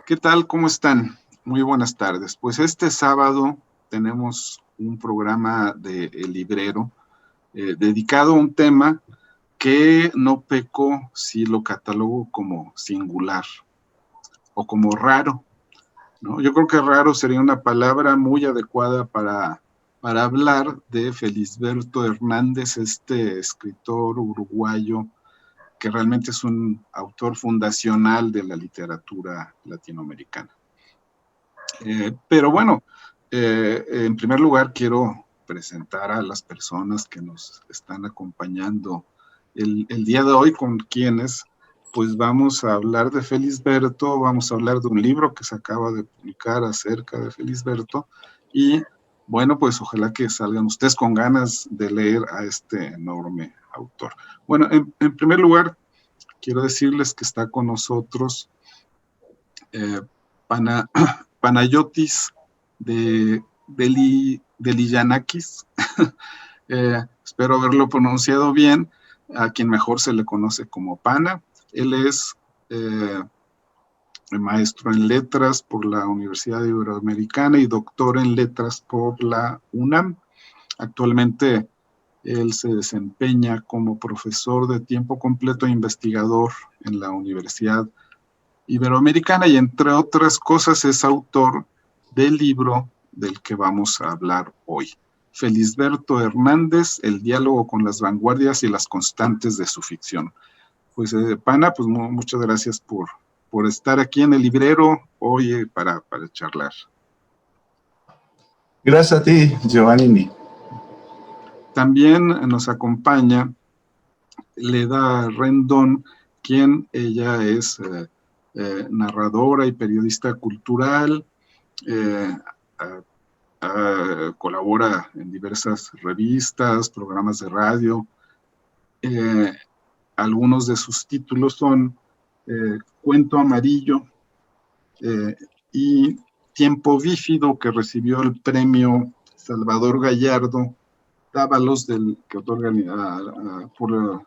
¿Qué tal? ¿Cómo están? Muy buenas tardes. Pues este sábado tenemos un programa de El Librero dedicado a un tema que no peco si lo catalogo como singular o como raro, ¿no? Yo creo que raro sería una palabra muy adecuada para hablar de Felisberto Hernández, este escritor uruguayo que realmente es un autor fundacional de la literatura latinoamericana. Pero bueno, en primer lugar quiero presentar a las personas que nos están acompañando el día de hoy, con quienes pues vamos a hablar de Felisberto, vamos a hablar de un libro que se acaba de publicar acerca de Felisberto y bueno, pues ojalá que salgan ustedes con ganas de leer a este enorme autor. Bueno, en primer lugar, quiero decirles que está con nosotros eh, Pana, Panayotis de Liyanakis. Espero haberlo pronunciado bien, a quien mejor se le conoce como Pana. Él es maestro en letras por la Universidad Iberoamericana y doctor en letras por la UNAM. Actualmente él se desempeña como profesor de tiempo completo e investigador en la Universidad Iberoamericana y entre otras cosas es autor del libro del que vamos a hablar hoy. Felisberto Hernández, El diálogo con las vanguardias y las constantes de su ficción. Pues Pana, pues muchas gracias por estar aquí en el librero hoy para charlar. Gracias a ti, Giovannini. También nos acompaña Leda Rendón, quien ella es narradora y periodista cultural, eh, colabora en diversas revistas, programas de radio. Algunos de sus títulos son Cuento Amarillo y Tiempo Bífido, que recibió el premio Salvador Gallardo Dávalos, que otorgan por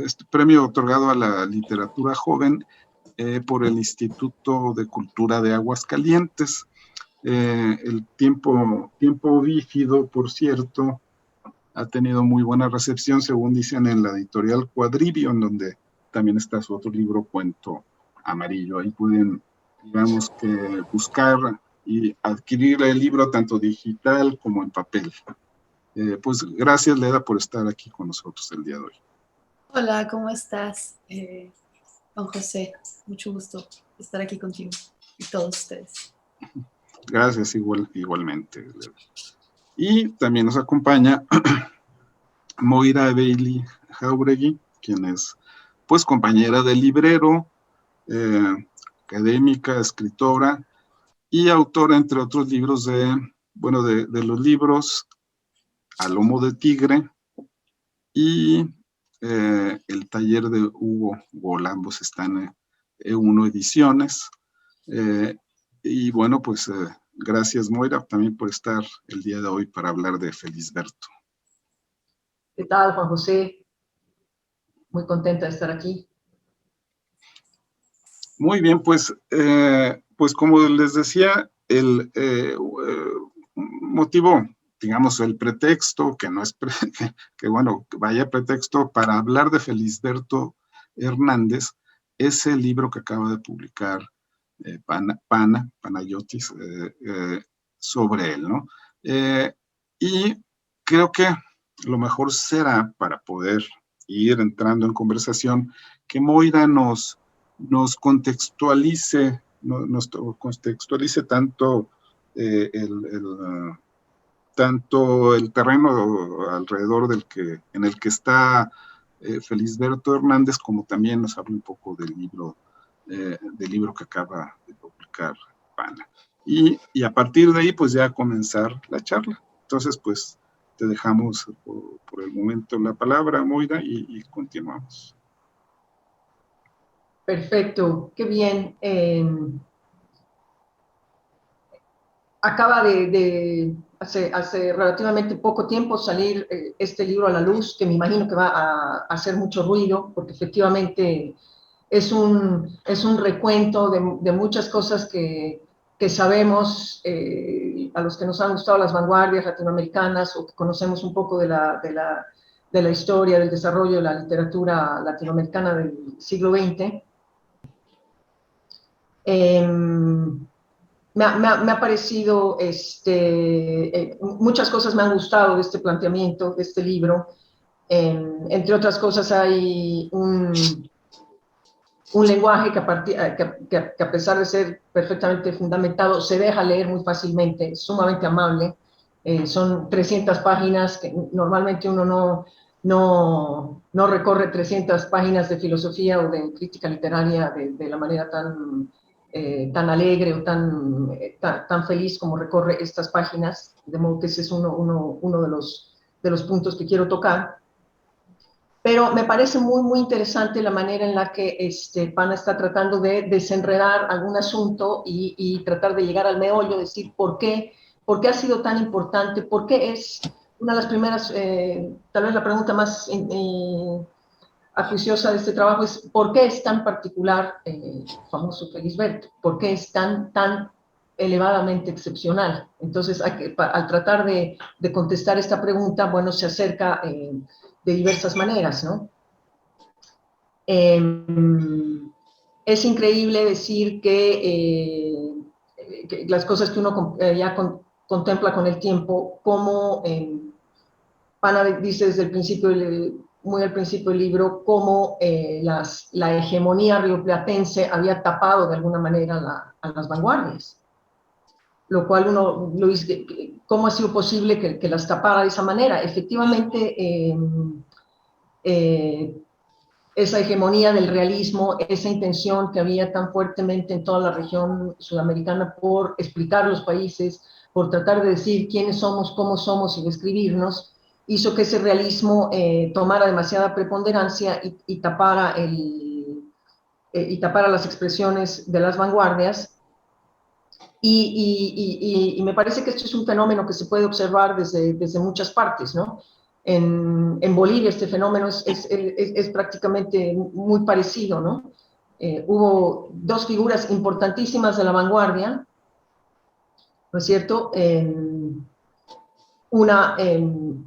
este premio otorgado a la literatura joven por el Instituto de Cultura de Aguascalientes. El tiempo Bífido, por cierto, ha tenido muy buena recepción, según dicen en la editorial Cuadribio, en donde también está su otro libro, Cuento Amarillo. Ahí pueden, digamos, que buscar y adquirir el libro tanto digital como en papel. Pues gracias, Leda, por estar aquí con nosotros el día de hoy. Hola, ¿cómo estás? Juan José, mucho gusto estar aquí contigo y todos ustedes. Gracias, igualmente, Leda. Y también nos acompaña Moira Bailey Jauregui, quien es pues compañera del librero, académica, escritora y autora, entre otros libros, de los libros A Lomo de Tigre y El taller de Hugo Gol. Ambos están en E1 Ediciones. Y bueno, pues gracias, Moira, también por estar el día de hoy para hablar de Felisberto. ¿Qué tal, Juan José? Muy contenta de estar aquí. Muy bien, pues como les decía, el motivo, digamos, el pretexto, que no es, que bueno, vaya pretexto para hablar de Felisberto Hernández, es el libro que acaba de publicar Panayotis sobre él, ¿no? Y creo que lo mejor será, para poder ir entrando en conversación, que Moira nos contextualice, nos contextualice tanto tanto el terreno alrededor en el que está Felisberto Hernández, como también nos habla un poco del libro que acaba de publicar Pana. Y a partir de ahí, pues ya comenzar la charla. Entonces, pues te dejamos por el momento la palabra, Moira, y continuamos. Perfecto, qué bien. Acaba hace relativamente poco tiempo salir este libro a la luz, que me imagino que va a hacer mucho ruido, porque efectivamente es un recuento de muchas cosas que sabemos, a los que nos han gustado las vanguardias latinoamericanas o que conocemos un poco de la historia, del desarrollo de la literatura latinoamericana del siglo XX. Me ha parecido, muchas cosas me han gustado de este planteamiento, de este libro. Entre otras cosas, hay un lenguaje que a pesar de ser perfectamente fundamentado, se deja leer muy fácilmente, es sumamente amable. Son 300 páginas que normalmente uno no recorre 300 páginas de filosofía o de crítica literaria de la manera tan alegre o tan feliz como recorre estas páginas, de modo que ese es uno de los puntos que quiero tocar. Pero me parece muy interesante la manera en la que Pana está tratando de desenredar algún asunto y tratar de llegar al meollo, decir por qué ha sido tan importante, por qué es una de las primeras, tal vez la pregunta más acuciosa de este trabajo es por qué es tan particular el famoso Felisberto, por qué es tan elevadamente excepcional. Entonces, al tratar de contestar esta pregunta, bueno, se acerca de diversas maneras, ¿no? Es increíble decir que las cosas que uno ya contempla con el tiempo, como Pana dice desde el principio, muy al principio del libro, cómo la hegemonía rioplatense había tapado de alguna manera a las vanguardias. Lo cual uno lo dice, ¿cómo ha sido posible que las tapara de esa manera? Efectivamente, esa hegemonía del realismo, esa intención que había tan fuertemente en toda la región sudamericana por explicar los países, por tratar de decir quiénes somos, cómo somos y describirnos, hizo que ese realismo tomara demasiada preponderancia y tapara las expresiones de las vanguardias. Y me parece que esto es un fenómeno que se puede observar desde muchas partes, ¿no? En Bolivia este fenómeno es prácticamente muy parecido, ¿no? Hubo dos figuras importantísimas de la vanguardia, ¿no es cierto? Una,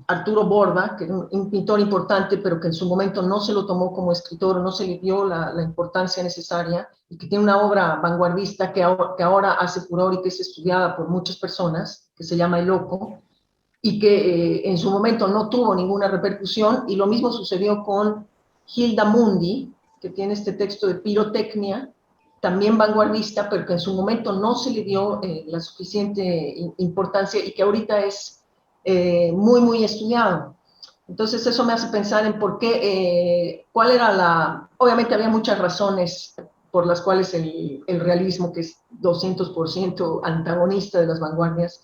Arturo Borda, que era un pintor importante, pero que en su momento no se lo tomó como escritor, no se le dio la importancia necesaria, y que tiene una obra vanguardista que ahora hace furor y que es estudiada por muchas personas, que se llama El Loco, y que en su momento no tuvo ninguna repercusión, y lo mismo sucedió con Hilda Mundi, que tiene este texto de Pirotecnia, también vanguardista, pero que en su momento no se le dio la suficiente importancia y que ahorita es muy estudiado. Entonces eso me hace pensar en por qué, cuál era obviamente había muchas razones por las cuales el realismo, que es 200% antagonista de las vanguardias,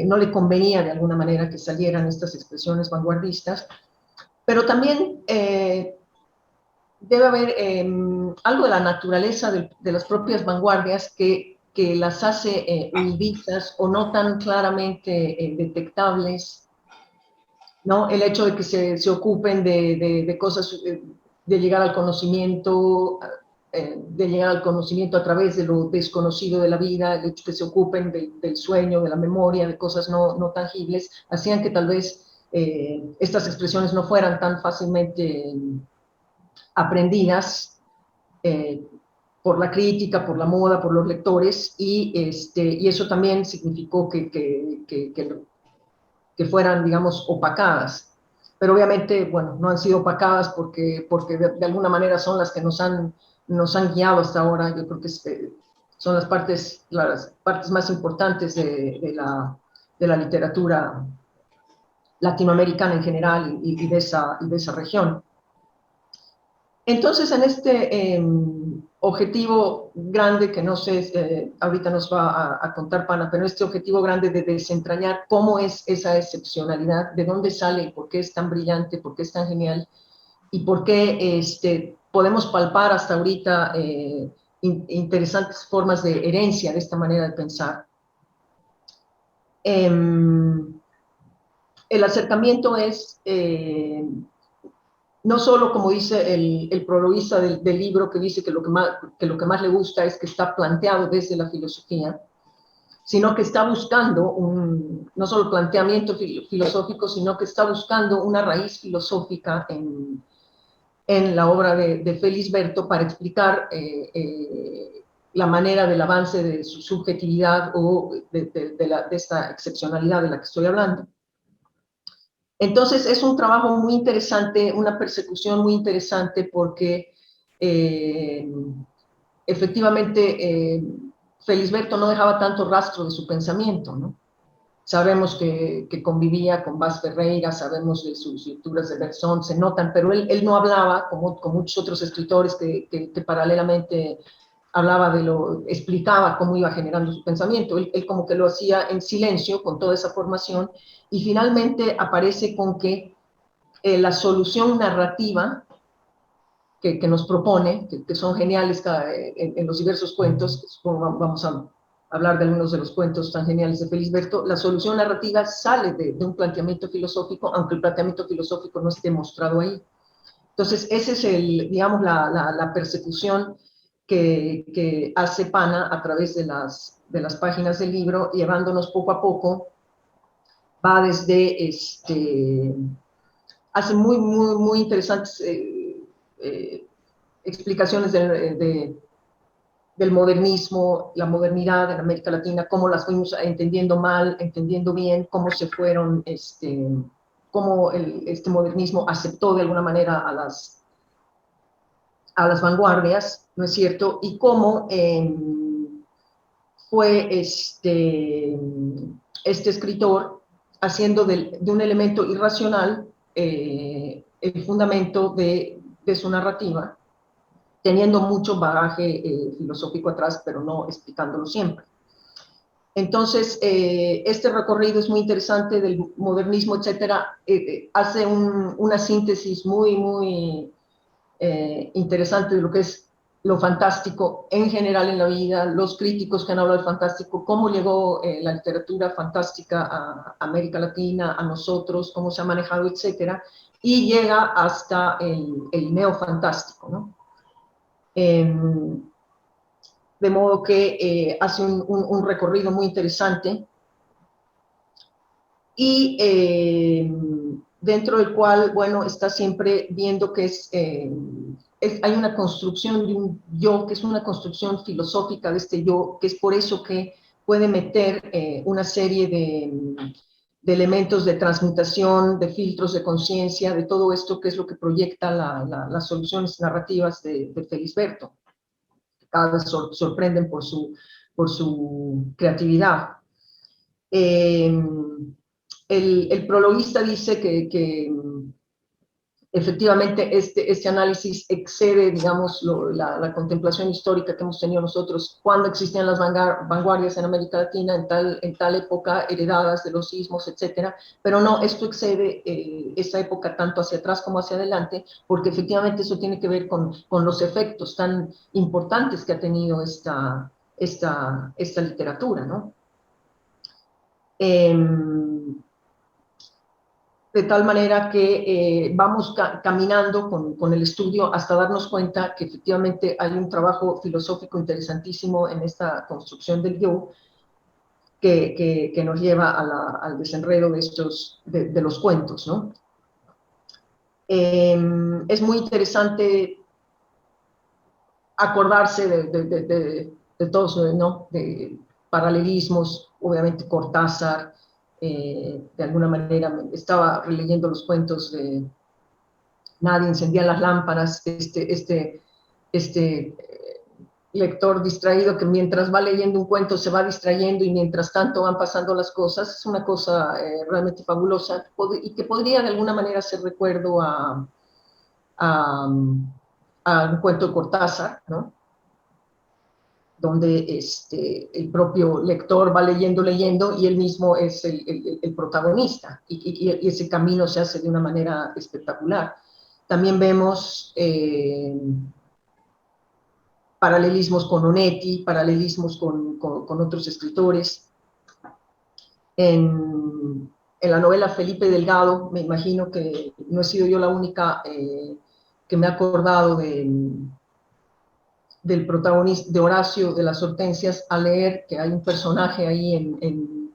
no le convenía de alguna manera que salieran estas expresiones vanguardistas, pero también debe haber algo de la naturaleza de las propias vanguardias que las hace olvidistas o no tan claramente detectables, ¿no? El hecho de que se ocupen de cosas, de llegar al conocimiento, a través de lo desconocido de la vida, el hecho de que se ocupen del sueño, de la memoria, de cosas no tangibles, hacían que tal vez estas expresiones no fueran tan fácilmente aprendidas por la crítica, por la moda, por los lectores, y eso también significó que fueran, digamos, opacadas. Pero obviamente, bueno, no han sido opacadas porque de alguna manera son las que nos han guiado hasta ahora. Yo creo que son las partes más importantes de la literatura latinoamericana en general y de esa región. Entonces, en este objetivo grande, que no sé, ahorita nos va a contar Pana, pero este objetivo grande de desentrañar cómo es esa excepcionalidad, de dónde sale, por qué es tan brillante, por qué es tan genial, y por qué podemos palpar hasta ahorita interesantes formas de herencia de esta manera de pensar. El acercamiento es... no solo, como dice el prologuista del libro, que dice que lo que más le gusta es que está planteado desde la filosofía, sino que está buscando no solo planteamiento filosófico, sino que está buscando una raíz filosófica en la obra de Felisberto para explicar la manera del avance de su subjetividad o de esta excepcionalidad de la que estoy hablando. Entonces es un trabajo muy interesante, una persecución muy interesante porque efectivamente Felisberto no dejaba tanto rastro de su pensamiento, ¿no? Sabemos que convivía con Vaz Ferreira, sabemos de sus lecturas de Berzón, se notan, pero él no hablaba, como muchos otros escritores que paralelamente explicaba cómo iba generando su pensamiento. Él como que lo hacía en silencio, con toda esa formación, y finalmente aparece con que la solución narrativa que nos propone, que son geniales en los diversos cuentos, vamos a hablar de algunos de los cuentos tan geniales de Felisberto, la solución narrativa sale de un planteamiento filosófico, aunque el planteamiento filosófico no esté mostrado ahí. Entonces, ese es digamos, la persecución que hace Pana a través de las páginas del libro, llevándonos poco a poco, va desde, hace muy interesantes explicaciones del modernismo, la modernidad en América Latina, cómo las fuimos entendiendo mal, entendiendo bien, cómo se fueron, cómo este modernismo aceptó de alguna manera a las vanguardias, ¿no es cierto? Y cómo fue este escritor haciendo de un elemento irracional el fundamento de su narrativa, teniendo mucho bagaje filosófico atrás, pero no explicándolo siempre. Entonces, este recorrido es muy interesante del modernismo, etcétera, hace una síntesis muy interesante de lo que es lo fantástico en general en la vida, los críticos que han hablado del fantástico, cómo llegó la literatura fantástica a América Latina, a nosotros, cómo se ha manejado, etcétera, y llega hasta el neofantástico, ¿no? De modo que hace un recorrido muy interesante y dentro del cual, bueno, está siempre viendo que hay una construcción de un yo, que es una construcción filosófica de este yo, que es por eso que puede meter una serie de elementos de transmutación, de filtros de conciencia, de todo esto que es lo que proyecta las soluciones narrativas de Felisberto. Cada vez sorprenden por su creatividad. El prologuista dice que efectivamente este análisis excede, digamos, la contemplación histórica que hemos tenido nosotros cuando existían las vanguardias en América Latina, en tal época, heredadas de los sismos, etcétera, pero no, esto excede esa época tanto hacia atrás como hacia adelante, porque efectivamente eso tiene que ver con los efectos tan importantes que ha tenido esta literatura, ¿no? De tal manera que vamos caminando con el estudio hasta darnos cuenta que efectivamente hay un trabajo filosófico interesantísimo en esta construcción del yo que nos lleva al desenredo de los cuentos, ¿no? Es muy interesante acordarse de todos, ¿no? De paralelismos, obviamente Cortázar. De alguna manera estaba releyendo los cuentos de Nadie encendía las lámparas, este lector distraído que mientras va leyendo un cuento se va distrayendo y mientras tanto van pasando las cosas, es una cosa realmente fabulosa y que podría de alguna manera hacer recuerdo a un cuento de Cortázar, ¿no? Donde el propio lector va leyendo y él mismo es el protagonista, y ese camino se hace de una manera espectacular. También vemos paralelismos con Onetti, paralelismos con otros escritores. en la novela Felipe Delgado, me imagino que no he sido yo la única que me ha acordado del protagonista, de Horacio de las Hortensias, al leer que hay un personaje ahí en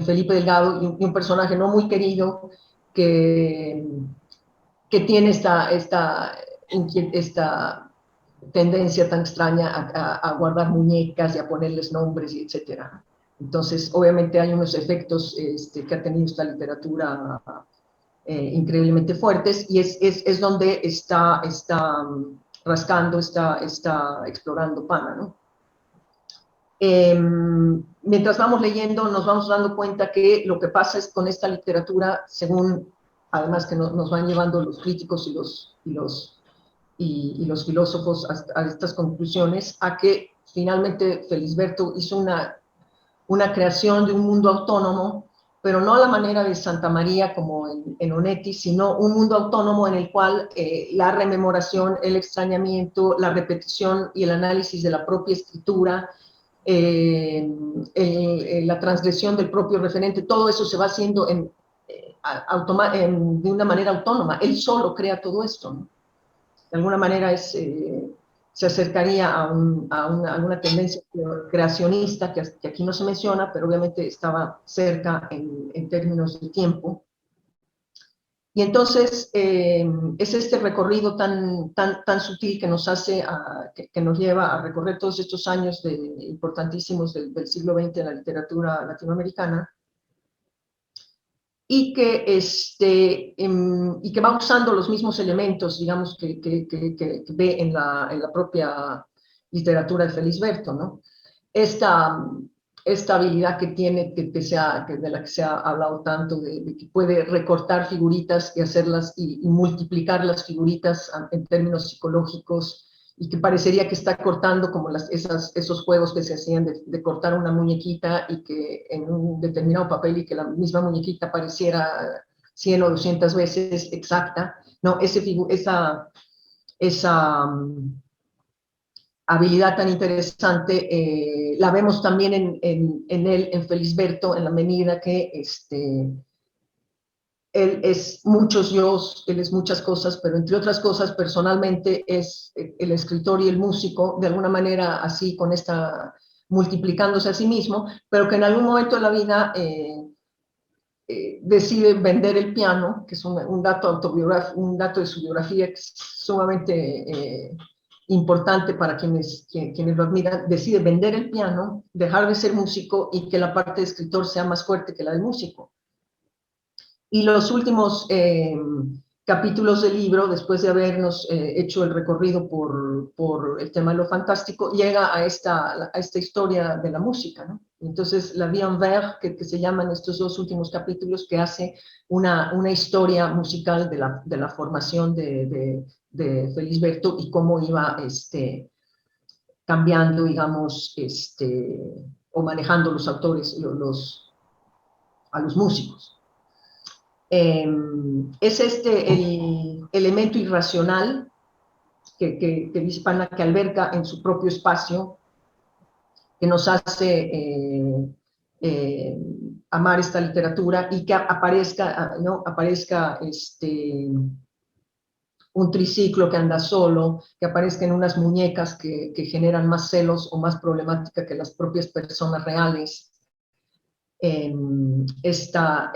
Felipe Delgado, y un personaje no muy querido que tiene esta tendencia tan extraña a guardar muñecas y a ponerles nombres, y etcétera. Entonces, obviamente hay unos efectos que ha tenido esta literatura increíblemente fuertes, y es donde está rascando, está explorando Pana, ¿no? Mientras vamos leyendo, nos vamos dando cuenta que lo que pasa es con esta literatura, según además que nos van llevando los críticos y los filósofos a estas conclusiones, a que finalmente Felisberto hizo una creación de un mundo autónomo, pero no a la manera de Santa María como en Onetti, sino un mundo autónomo en el cual la rememoración, el extrañamiento, la repetición y el análisis de la propia escritura, la transgresión del propio referente, todo eso se va haciendo de una manera autónoma. Él solo crea todo esto, ¿no? De alguna manera se acercaría a una tendencia creacionista que aquí no se menciona, pero obviamente estaba cerca en términos de tiempo. Y entonces es este recorrido tan sutil que nos hace, que nos lleva a recorrer todos estos años importantísimos del siglo XX en la literatura latinoamericana, y que va usando los mismos elementos, digamos, que ve en la propia literatura de Felisberto, ¿no? Esta habilidad que tiene, de la que se ha hablado tanto, de que puede recortar figuritas y hacerlas y multiplicar las figuritas en términos psicológicos, y que parecería que está cortando como esos juegos que se hacían de cortar una muñequita y que en un determinado papel, y que la misma muñequita pareciera 100 o 200 veces exacta, ¿no? Esa habilidad tan interesante la vemos también en él, en Felisberto, en la medida que él es muchos yo, él es muchas cosas, pero entre otras cosas, personalmente es el escritor y el músico, de alguna manera así, multiplicándose a sí mismo, pero que en algún momento de la vida decide vender el piano, que es un dato de su biografía que es sumamente importante para quienes lo admiran. Decide vender el piano, dejar de ser músico, y que la parte de escritor sea más fuerte que la del músico. Y los últimos capítulos del libro, después de habernos hecho el recorrido por el tema de lo fantástico, llega a esta historia de la música, ¿no? Entonces, La Vie en Vers, que se llaman estos dos últimos capítulos, que hace una historia musical de la formación de Felisberto, y cómo iba cambiando, digamos, o manejando los autores, a los músicos. Es el elemento irracional que dice Pana, que alberga en su propio espacio, que nos hace amar esta literatura, y que aparezca un triciclo que anda solo, que aparezcan unas muñecas que generan más celos o más problemática que las propias personas reales. Esta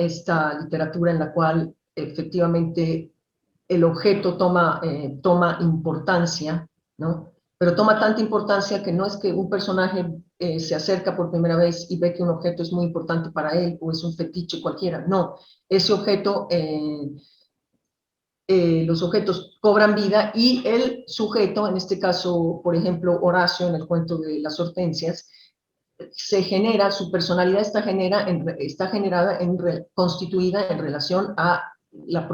literatura en la cual efectivamente el objeto toma importancia, ¿no? Pero toma tanta importancia que no es que un personaje se acerca por primera vez y ve que un objeto es muy importante para él, o es un fetiche cualquiera. No, ese objeto, los objetos cobran vida, y el sujeto, en este caso, por ejemplo, Horacio, en el cuento de las Hortensias, su personalidad está constituida en relación a la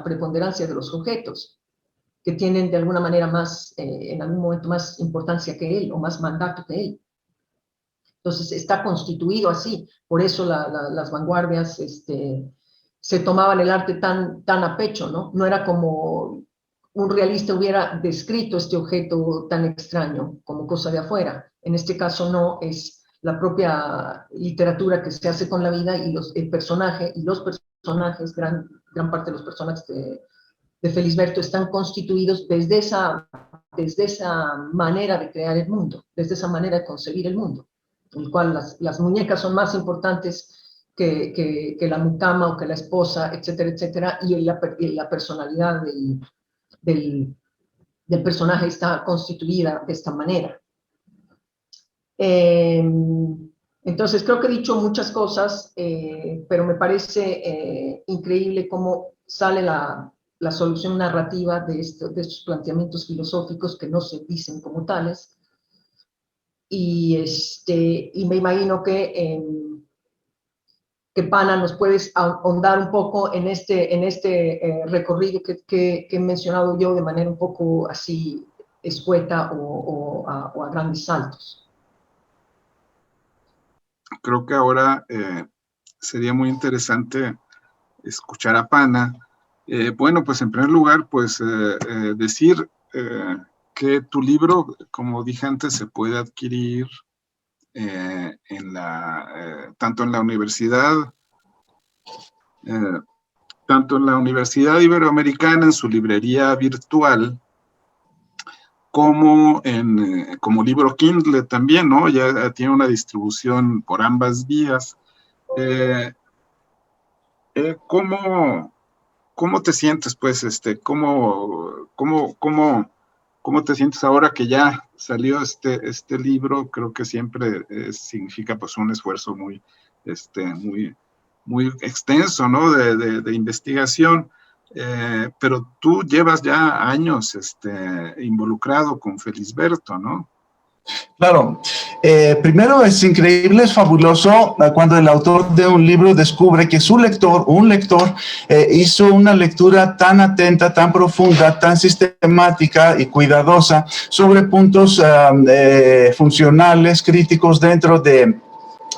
preponderancia de los objetos, que tienen de alguna manera en algún momento más importancia que él, o más mandato que él. Entonces está constituido así. Por eso las vanguardias se tomaban el arte tan a pecho, ¿no? No era como un realista hubiera descrito este objeto tan extraño como cosa de afuera. En este caso no, es la propia literatura que se hace con la vida, y el personaje y los personajes personajes, gran parte de los personajes de Felisberto están constituidos desde esa manera de crear el mundo, desde esa manera de concebir el mundo, en el cual las muñecas son más importantes que la mucama o que la esposa, etcétera, etcétera, y la personalidad del personaje está constituida de esta manera. Entonces, creo que he dicho muchas cosas, pero me parece increíble cómo sale la solución narrativa de estos planteamientos filosóficos que no se dicen como tales. Y me imagino que Pana, nos puedes ahondar un poco en este recorrido que he mencionado yo de manera un poco así escueta o a grandes saltos. Creo que ahora sería muy interesante escuchar a Pana. Bueno, pues en primer lugar, pues decir que tu libro, como dije antes, se puede adquirir tanto en la Universidad Iberoamericana, en su librería virtual, como libro Kindle también, ¿no? Ya tiene una distribución por ambas vías. ¿Cómo te sientes, pues, cómo te sientes ahora que ya salió este libro? Creo que siempre significa, pues, un esfuerzo muy extenso, ¿no? De investigación. Pero tú llevas ya años involucrado con Felisberto, ¿no? Claro. Primero es increíble, es fabuloso cuando el autor de un libro descubre que un lector, hizo una lectura tan atenta, tan profunda, tan sistemática y cuidadosa sobre puntos funcionales, críticos dentro del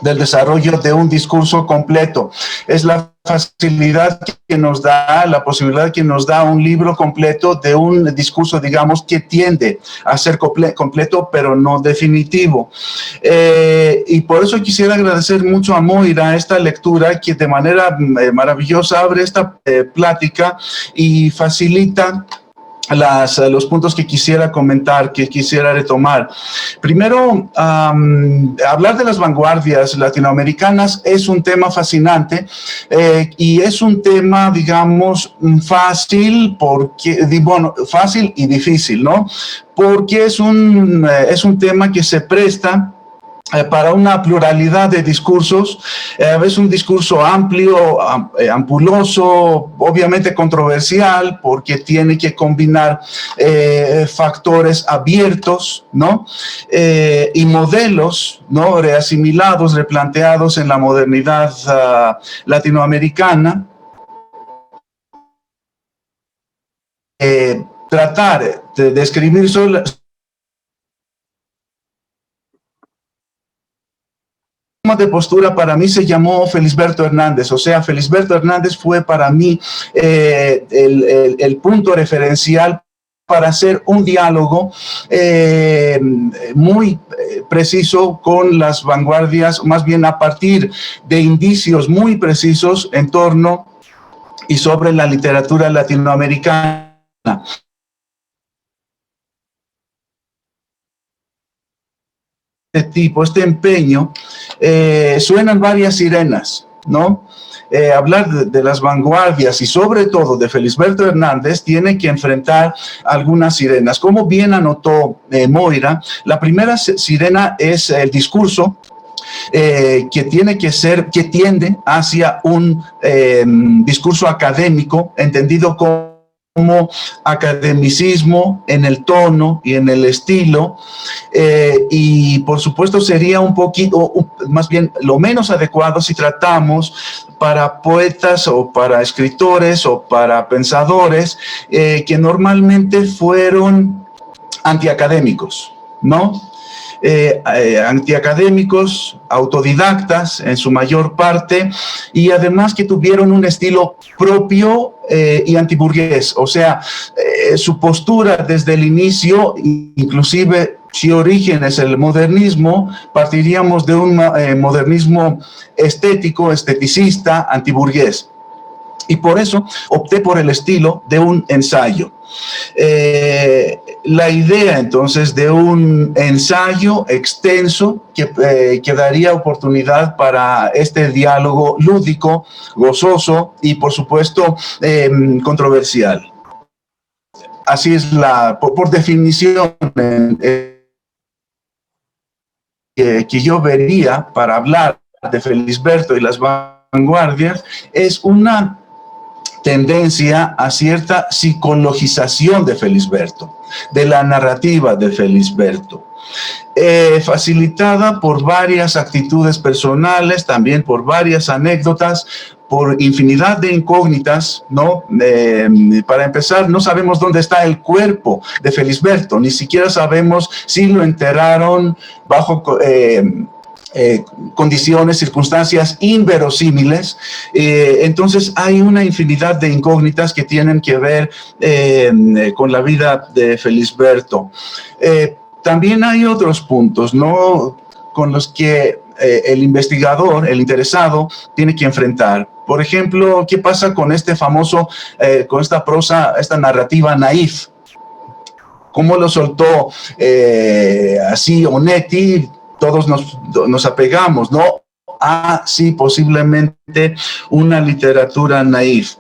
desarrollo de un discurso completo. Es la facilidad que nos da, la posibilidad que nos da un libro completo de un discurso, digamos, que tiende a ser completo, pero no definitivo. Y por eso quisiera agradecer mucho a Moira esta lectura, que de manera maravillosa abre esta plática y facilita los puntos que quisiera comentar, que quisiera retomar. Primero, hablar de las vanguardias latinoamericanas es un tema fascinante y es un tema, digamos, fácil y difícil, ¿no? Porque es un tema que se presta para una pluralidad de discursos. Es un discurso amplio, ampuloso, obviamente controversial, porque tiene que combinar factores abiertos, ¿no? Y modelos, ¿no? Reasimilados, replanteados en la modernidad latinoamericana. Tratar de describir de postura para mí se llamó Felisberto Hernández, o sea, Felisberto Hernández fue para mí el punto referencial para hacer un diálogo muy preciso con las vanguardias, más bien a partir de indicios muy precisos en torno y sobre la literatura latinoamericana. Este empeño, suenan varias sirenas, ¿no? Hablar de las vanguardias y sobre todo de Felisberto Hernández tiene que enfrentar algunas sirenas. Como bien anotó Moira, la primera sirena es el discurso que tiende hacia un discurso académico, entendido como academicismo en el tono y en el estilo, y por supuesto sería un poquito, más bien lo menos adecuado si tratamos para poetas o para escritores o para pensadores que normalmente fueron antiacadémicos, ¿no? Antiacadémicos, autodidactas en su mayor parte, y además que tuvieron un estilo propio y antiburgués, o sea, su postura desde el inicio, inclusive si origen es el modernismo, partiríamos de un modernismo estético, esteticista, antiburgués. Y por eso opté por el estilo de un ensayo. La idea entonces de un ensayo extenso que daría oportunidad para este diálogo lúdico, gozoso y por supuesto controversial. Así es por definición que yo vería para hablar de Felisberto y las vanguardias, es una tendencia a cierta psicologización de Felisberto, de la narrativa de Felisberto, facilitada por varias actitudes personales, también por varias anécdotas, por infinidad de incógnitas, ¿no? Para empezar, no sabemos dónde está el cuerpo de Felisberto, ni siquiera sabemos si lo enterraron bajo condiciones, circunstancias inverosímiles. Entonces hay una infinidad de incógnitas que tienen que ver con la vida de Felisberto. También hay otros puntos, ¿no?, con los que el investigador, el interesado, tiene que enfrentar. Por ejemplo, ¿qué pasa con este famoso, con esta prosa, esta narrativa naif? ¿Cómo lo soltó así Onetti? Todos nos apegamos, ¿no? Sí, posiblemente una literatura naif.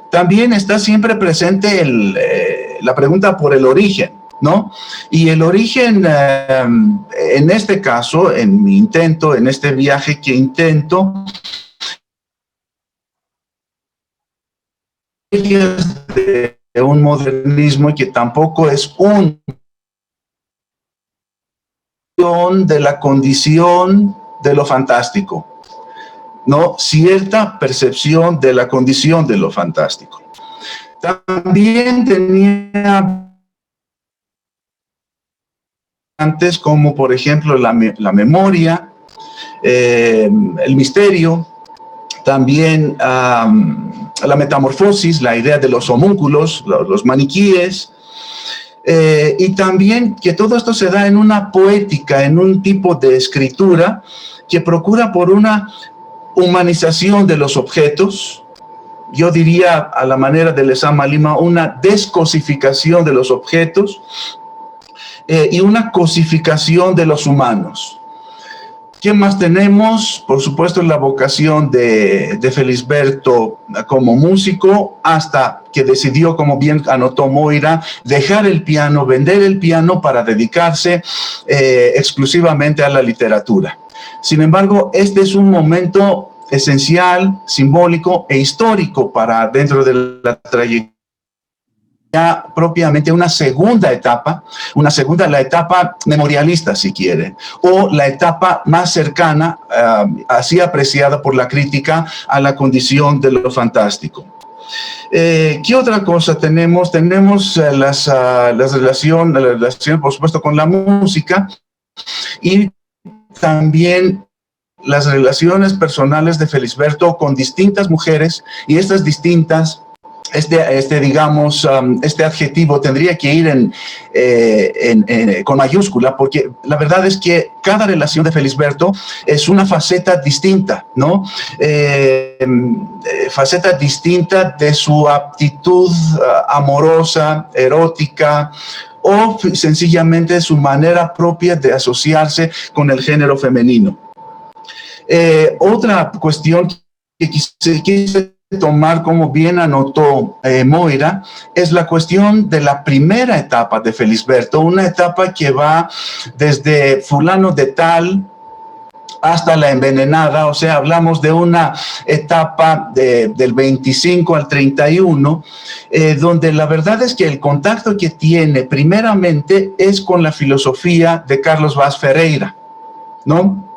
También está siempre presente la pregunta por el origen, ¿no? Y el origen, en este caso, en mi intento, en este viaje que intento, de un modernismo que tampoco es de la condición de lo fantástico, ¿no? Cierta percepción de la condición de lo fantástico. También tenía antes, como por ejemplo la memoria, el misterio, también la metamorfosis, la idea de los homúnculos, los maniquíes, y también que todo esto se da en una poética, en un tipo de escritura que procura por una humanización de los objetos. Yo diría, a la manera de Lezama Lima, una descosificación de los objetos y una cosificación de los humanos. ¿Qué más tenemos? Por supuesto, la vocación de Felisberto como músico, hasta que decidió, como bien anotó Moira, dejar el piano, vender el piano para dedicarse exclusivamente a la literatura. Sin embargo, este es un momento esencial, simbólico e histórico para dentro de la trayectoria, propiamente una segunda etapa, la etapa memorialista, si quieren, o la etapa más cercana, así apreciada por la crítica, a la condición de lo fantástico. ¿Qué otra cosa tenemos? Tenemos la relación, por supuesto, con la música, y también las relaciones personales de Felisberto con distintas mujeres, y estas distintas, digamos, este adjetivo tendría que ir con mayúscula, porque la verdad es que cada relación de Felisberto es una faceta distinta, ¿no? Faceta distinta de su aptitud amorosa, erótica, o sencillamente su manera propia de asociarse con el género femenino. Otra cuestión que quise tomar, como bien anotó Moira, es la cuestión de la primera etapa de Felisberto, una etapa que va desde fulano de tal hasta la envenenada, o sea, hablamos de una etapa del 25 al 31, donde la verdad es que el contacto que tiene primeramente es con la filosofía de Carlos Vaz Ferreira, ¿no?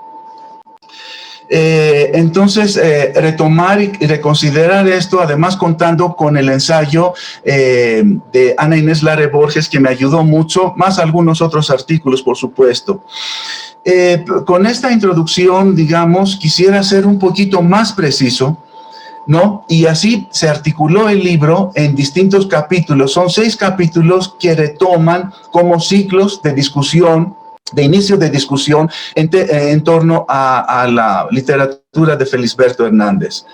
Entonces, retomar y reconsiderar esto, además contando con el ensayo de Ana Inés Lara Borges, que me ayudó mucho, más algunos otros artículos, por supuesto. Con esta introducción, digamos, quisiera ser un poquito más preciso, ¿no? Y así se articuló el libro en distintos capítulos. Son 6 capítulos que retoman como ciclos de discusión, de inicio de discusión en torno a la literatura de Felisberto Hernández.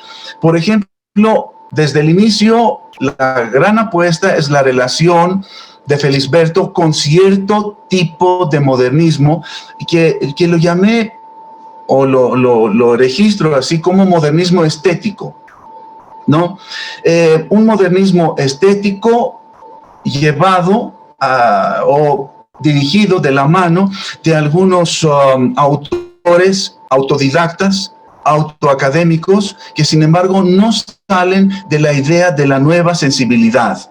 Por ejemplo, desde el inicio, la gran apuesta es la relación de Felisberto con cierto tipo de modernismo que lo llamé o lo registro así como modernismo estético, ¿no? Un modernismo estético llevado o dirigido de la mano de algunos autores autodidactas, autoacadémicos, que sin embargo no salen de la idea de la nueva sensibilidad.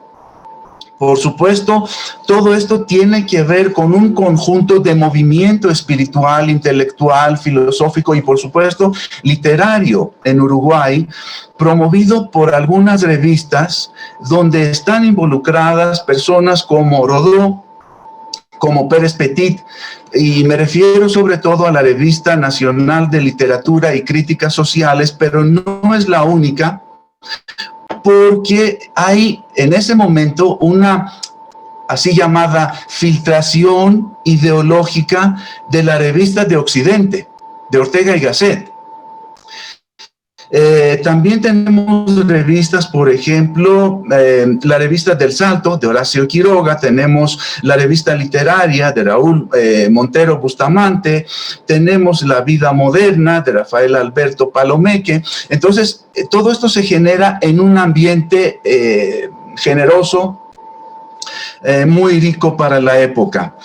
Por supuesto, todo esto tiene que ver con un conjunto de movimiento espiritual, intelectual, filosófico y, por supuesto, literario en Uruguay, promovido por algunas revistas donde están involucradas personas como Rodó, como Pérez Petit, y me refiero sobre todo a la Revista Nacional de Literatura y Críticas Sociales, pero no es la única, porque hay en ese momento una así llamada filtración ideológica de la Revista de Occidente, de Ortega y Gasset. También tenemos revistas, por ejemplo, la revista del Salto, de Horacio Quiroga, tenemos la revista literaria de Raúl Montero Bustamante, tenemos La Vida Moderna de Rafael Alberto Palomeque. Entonces, todo esto se genera en un ambiente generoso, muy rico para la época.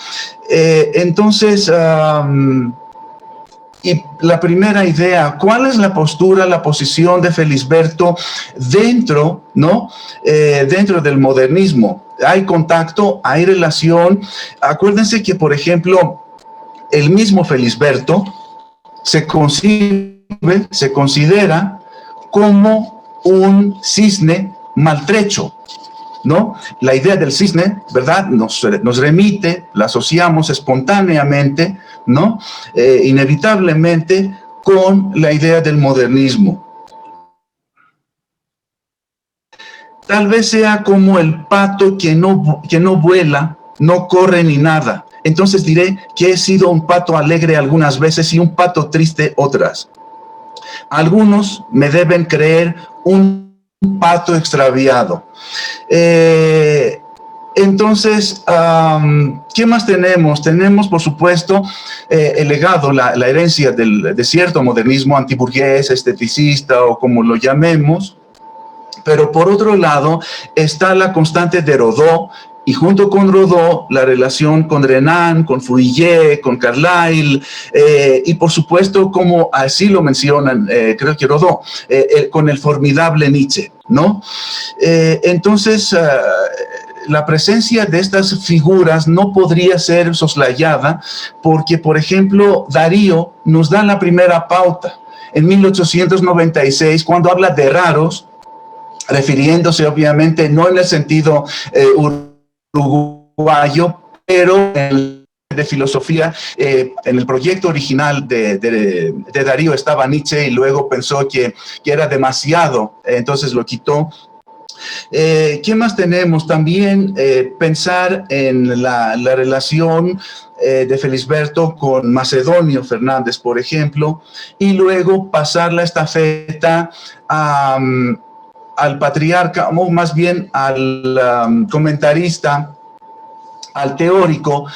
Y la primera idea, ¿cuál es la postura, la posición de Felisberto dentro, ¿no? Dentro del modernismo? Hay contacto, hay relación. Acuérdense que, por ejemplo, el mismo Felisberto se considera como un cisne maltrecho, ¿no? La idea del cisne, ¿verdad? Nos remite, la asociamos espontáneamente, ¿no? Inevitablemente con la idea del modernismo. Tal vez sea como el pato que no vuela, no corre ni nada. Entonces diré que he sido un pato alegre algunas veces y un pato triste otras. Algunos me deben creer un pato extraviado. Entonces, ¿qué más tenemos? Tenemos, por supuesto, el legado, la herencia de cierto modernismo antiburgués, esteticista o como lo llamemos. Pero por otro lado está la constante de Rodó, y junto con Rodó la relación con Renan, con Fourier, con Carlyle, y por supuesto, como así lo mencionan, creo que Rodó, con el formidable Nietzsche, ¿no? Entonces, la presencia de estas figuras no podría ser soslayada porque, por ejemplo, Darío nos da la primera pauta en 1896 cuando habla de raros, refiriéndose obviamente no en el sentido uruguayo, pero de filosofía. En el proyecto original de Darío estaba Nietzsche y luego pensó que era demasiado, entonces lo quitó. ¿Qué más tenemos? También pensar en la relación de Felisberto con Macedonio Fernández, por ejemplo, y luego pasar la estafeta al patriarca, o más bien al comentarista, al teórico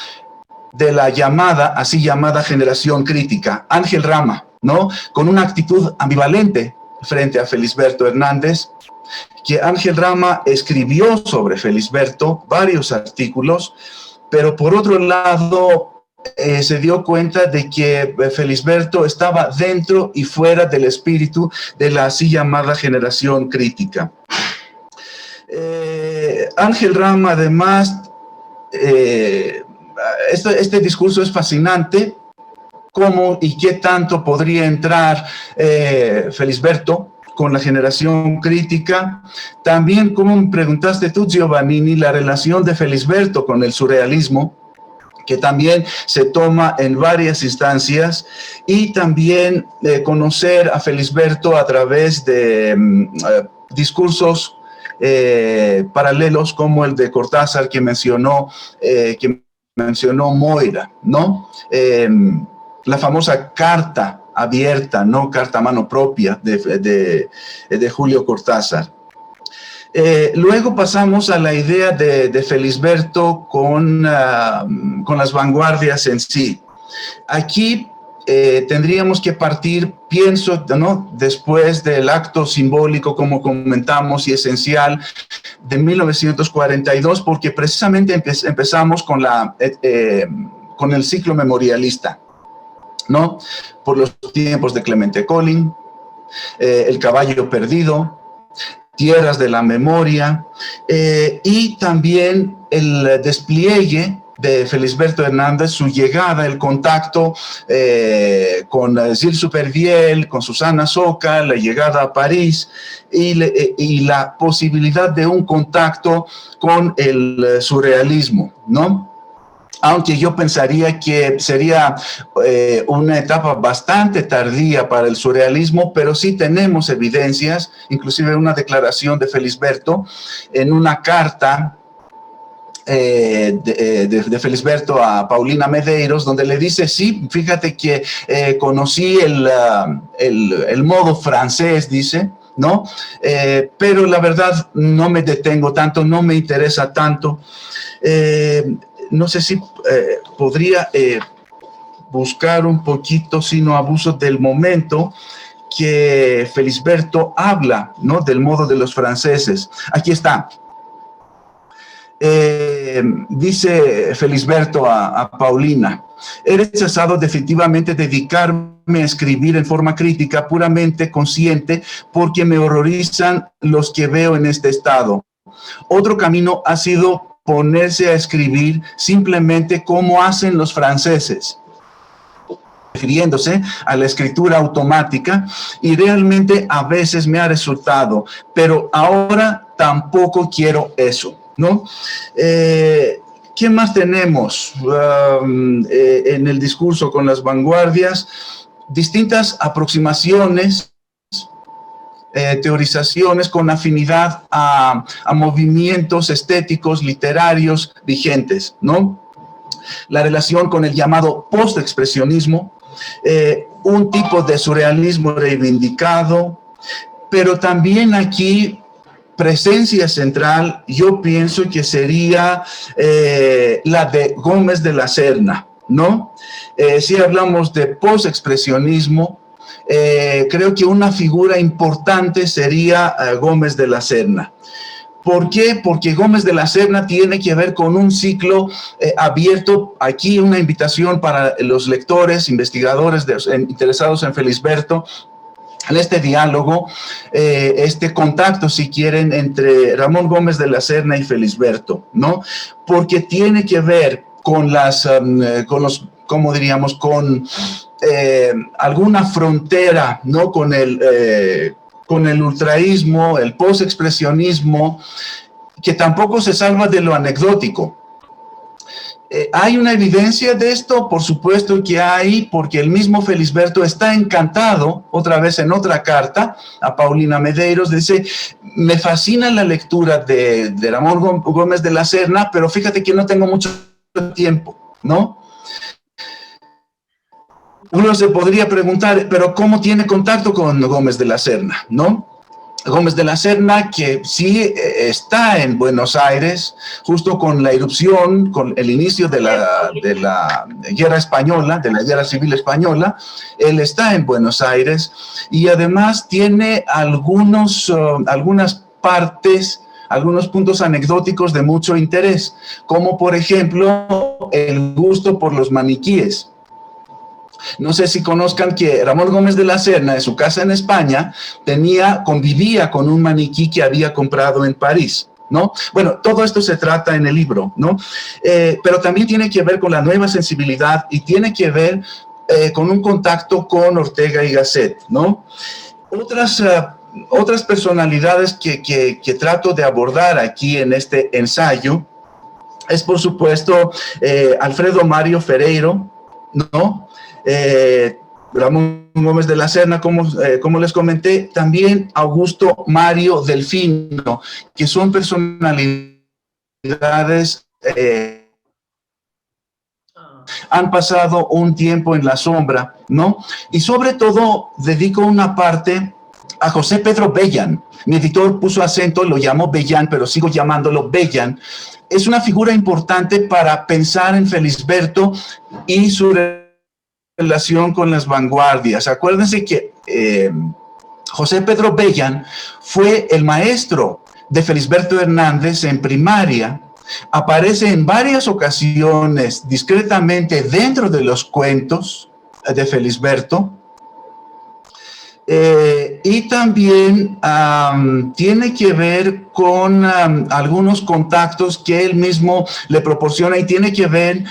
de la así llamada generación crítica, Ángel Rama, ¿no? Con una actitud ambivalente frente a Felisberto Hernández, que Ángel Rama escribió sobre Felisberto varios artículos, pero por otro lado se dio cuenta de que Felisberto estaba dentro y fuera del espíritu de la así llamada generación crítica. Ángel Rama, además, este discurso es fascinante. ¿Cómo y qué tanto podría entrar Felisberto con la generación crítica? También, como me preguntaste tú, Giovannini, la relación de Felisberto con el surrealismo, que también se toma en varias instancias, y también conocer a Felisberto a través de discursos paralelos como el de Cortázar que mencionó Moira, ¿no? La famosa carta abierta, no carta a mano propia de Julio Cortázar. Luego pasamos a la idea de Felisberto con las vanguardias en sí. Aquí tendríamos que partir, pienso, ¿no?, después del acto simbólico, como comentamos, y esencial de 1942, porque precisamente empezamos con el ciclo memorialista, ¿no? Por los tiempos de Clemente Collin, El caballo perdido, Tierras de la memoria, y también el despliegue de Felisberto Hernández, su llegada, el contacto con Gilles Supervielle, con Susana Soca, la llegada a París y la posibilidad de un contacto con el surrealismo, ¿no? Aunque yo pensaría que sería una etapa bastante tardía para el surrealismo, pero sí tenemos evidencias, inclusive una declaración de Felisberto en una carta de Felisberto a Paulina Medeiros, donde le dice, sí, fíjate que conocí el modo francés, dice, ¿no? Pero la verdad no me detengo tanto, no me interesa tanto. No sé si podría buscar un poquito, si no abuso del momento, que Felisberto habla, ¿no?, del modo de los franceses. Aquí está. Dice Felisberto a Paulina: he rechazado definitivamente dedicarme a escribir en forma crítica, puramente consciente, porque me horrorizan los que veo en este estado. Otro camino ha sido ponerse a escribir simplemente como hacen los franceses, refiriéndose a la escritura automática, y realmente a veces me ha resultado, pero ahora tampoco quiero eso, ¿no? ¿Qué más tenemos en el discurso con las vanguardias? Distintas aproximaciones, teorizaciones con afinidad a movimientos estéticos, literarios vigentes, ¿no? La relación con el llamado postexpresionismo, un tipo de surrealismo reivindicado, pero también aquí presencia central, yo pienso que sería la de Gómez de la Serna, ¿no? Si hablamos de postexpresionismo, creo que una figura importante sería Gómez de la Serna. ¿Por qué? Porque Gómez de la Serna tiene que ver con un ciclo abierto. Aquí una invitación para los lectores, investigadores interesados en Felisberto, en este diálogo, este contacto, si quieren, entre Ramón Gómez de la Serna y Felisberto, ¿no? Porque tiene que ver con ¿cómo diríamos?, con alguna frontera, ¿no?, con el ultraísmo, el postexpresionismo, que tampoco se salva de lo anecdótico. ¿Hay una evidencia de esto? Por supuesto que hay, porque el mismo Felisberto está encantado, otra vez en otra carta a Paulina Medeiros, dice: me fascina la lectura de Ramón Gómez de la Serna, pero fíjate que no tengo mucho tiempo, ¿no? Uno se podría preguntar, ¿pero cómo tiene contacto con Gómez de la Serna, no? Gómez de la Serna, que sí está en Buenos Aires, justo con la irrupción, con el inicio de la guerra española, de la guerra civil española. Él está en Buenos Aires y además tiene algunas partes, algunos puntos anecdóticos de mucho interés, como por ejemplo el gusto por los maniquíes. No sé si conozcan que Ramón Gómez de la Serna, en su casa en España, convivía con un maniquí que había comprado en París, ¿no? Bueno, todo esto se trata en el libro, ¿no? Pero también tiene que ver con la nueva sensibilidad y tiene que ver con un contacto con Ortega y Gasset, ¿no? Otras personalidades que trato de abordar aquí en este ensayo es, por supuesto, Alfredo Mario Ferreiro, ¿no? Ramón Gómez de la Serna, como les comenté, también Augusto Mario Delfino, que son personalidades han pasado un tiempo en la sombra, ¿no? Y sobre todo dedico una parte a José Pedro Bellan. Mi editor puso acento, lo llamó Bellan, pero sigo llamándolo Bellan. Es una figura importante para pensar en Felisberto y su relación con las vanguardias. Acuérdense que José Pedro Bellan fue el maestro de Felisberto Hernández en primaria. Aparece en varias ocasiones discretamente dentro de los cuentos de Felisberto. Y también tiene que ver con algunos contactos que él mismo le proporciona y tiene que ver,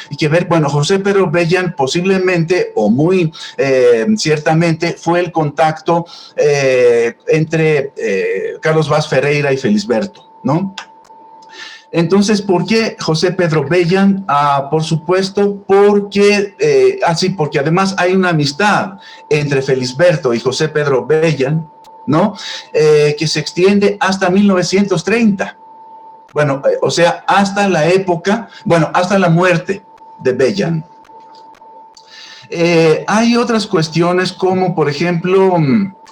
bueno, José Pedro Bellan posiblemente o muy ciertamente fue el contacto entre Carlos Vaz Ferreira y Felisberto, ¿no? Entonces, ¿por qué José Pedro Bellan? Por supuesto, porque además hay una amistad entre Felisberto y José Pedro Bellan, ¿no? Que se extiende hasta 1930. Bueno, o sea, hasta la época, bueno, hasta la muerte de Bellan. Hay otras cuestiones como, por ejemplo,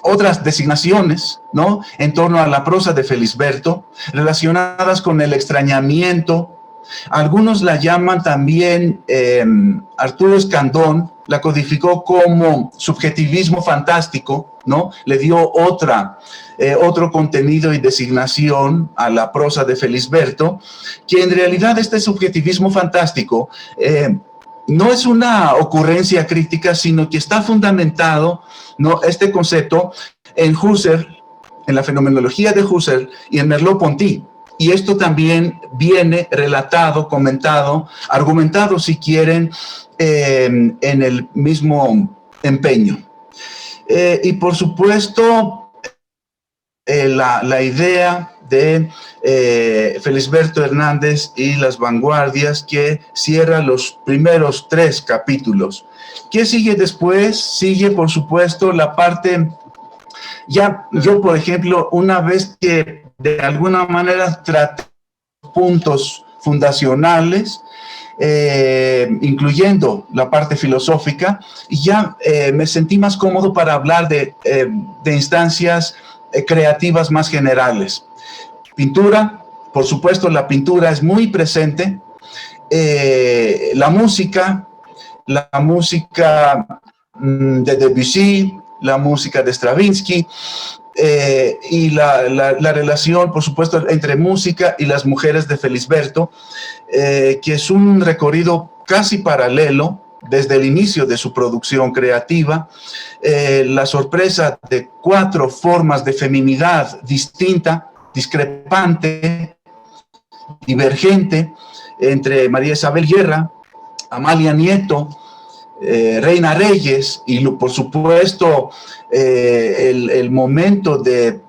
otras designaciones, ¿no? En torno a la prosa de Felisberto, relacionadas con el extrañamiento. Algunos la llaman también, Arturo Escandón la codificó como subjetivismo fantástico, ¿no? Le dio otro contenido y designación a la prosa de Felisberto, que en realidad este subjetivismo fantástico no es una ocurrencia crítica, sino que está fundamentado, ¿no?, este concepto en Husserl, en la fenomenología de Husserl y en Merleau-Ponty. Y esto también viene relatado, comentado, argumentado, si quieren, en el mismo empeño. Y por supuesto, la idea de Felisberto Hernández y las vanguardias, que cierra los primeros 3 capítulos. ¿Qué sigue después? Sigue, por supuesto, la parte... Ya yo, por ejemplo, una vez que de alguna manera traté puntos fundacionales, incluyendo la parte filosófica, y ya me sentí más cómodo para hablar de instancias creativas más generales. Pintura, por supuesto, la pintura es muy presente. La música de Debussy, la música de Stravinsky, y la relación, por supuesto, entre música y las mujeres de Felisberto, que es un recorrido casi paralelo desde el inicio de su producción creativa. La sorpresa de 4 formas de feminidad distinta, discrepante, divergente, entre María Isabel Guerra, Amalia Nieto, Reina Reyes, y por supuesto el momento de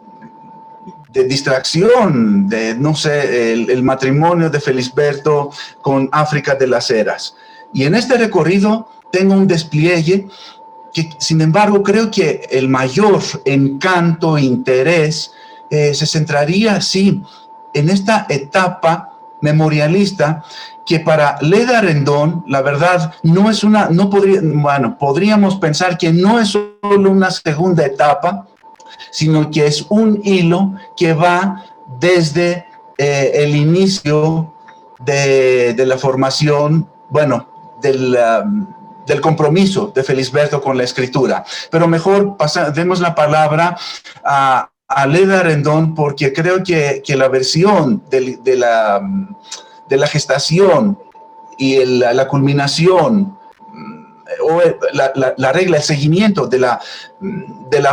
distracción, no sé, el matrimonio de Felisberto con África de las Heras. Y en este recorrido tengo un despliegue que, sin embargo, creo que el mayor encanto e interés se centraría, sí, en esta etapa memorialista, que para Leda Rendón, la verdad, podríamos pensar que no es solo una segunda etapa, sino que es un hilo que va desde el inicio de la formación, bueno, del compromiso de Felisberto con la escritura. Pero mejor demos la palabra a Leda Rendón, porque creo que la versión de la gestación y la culminación, o la regla, el seguimiento de la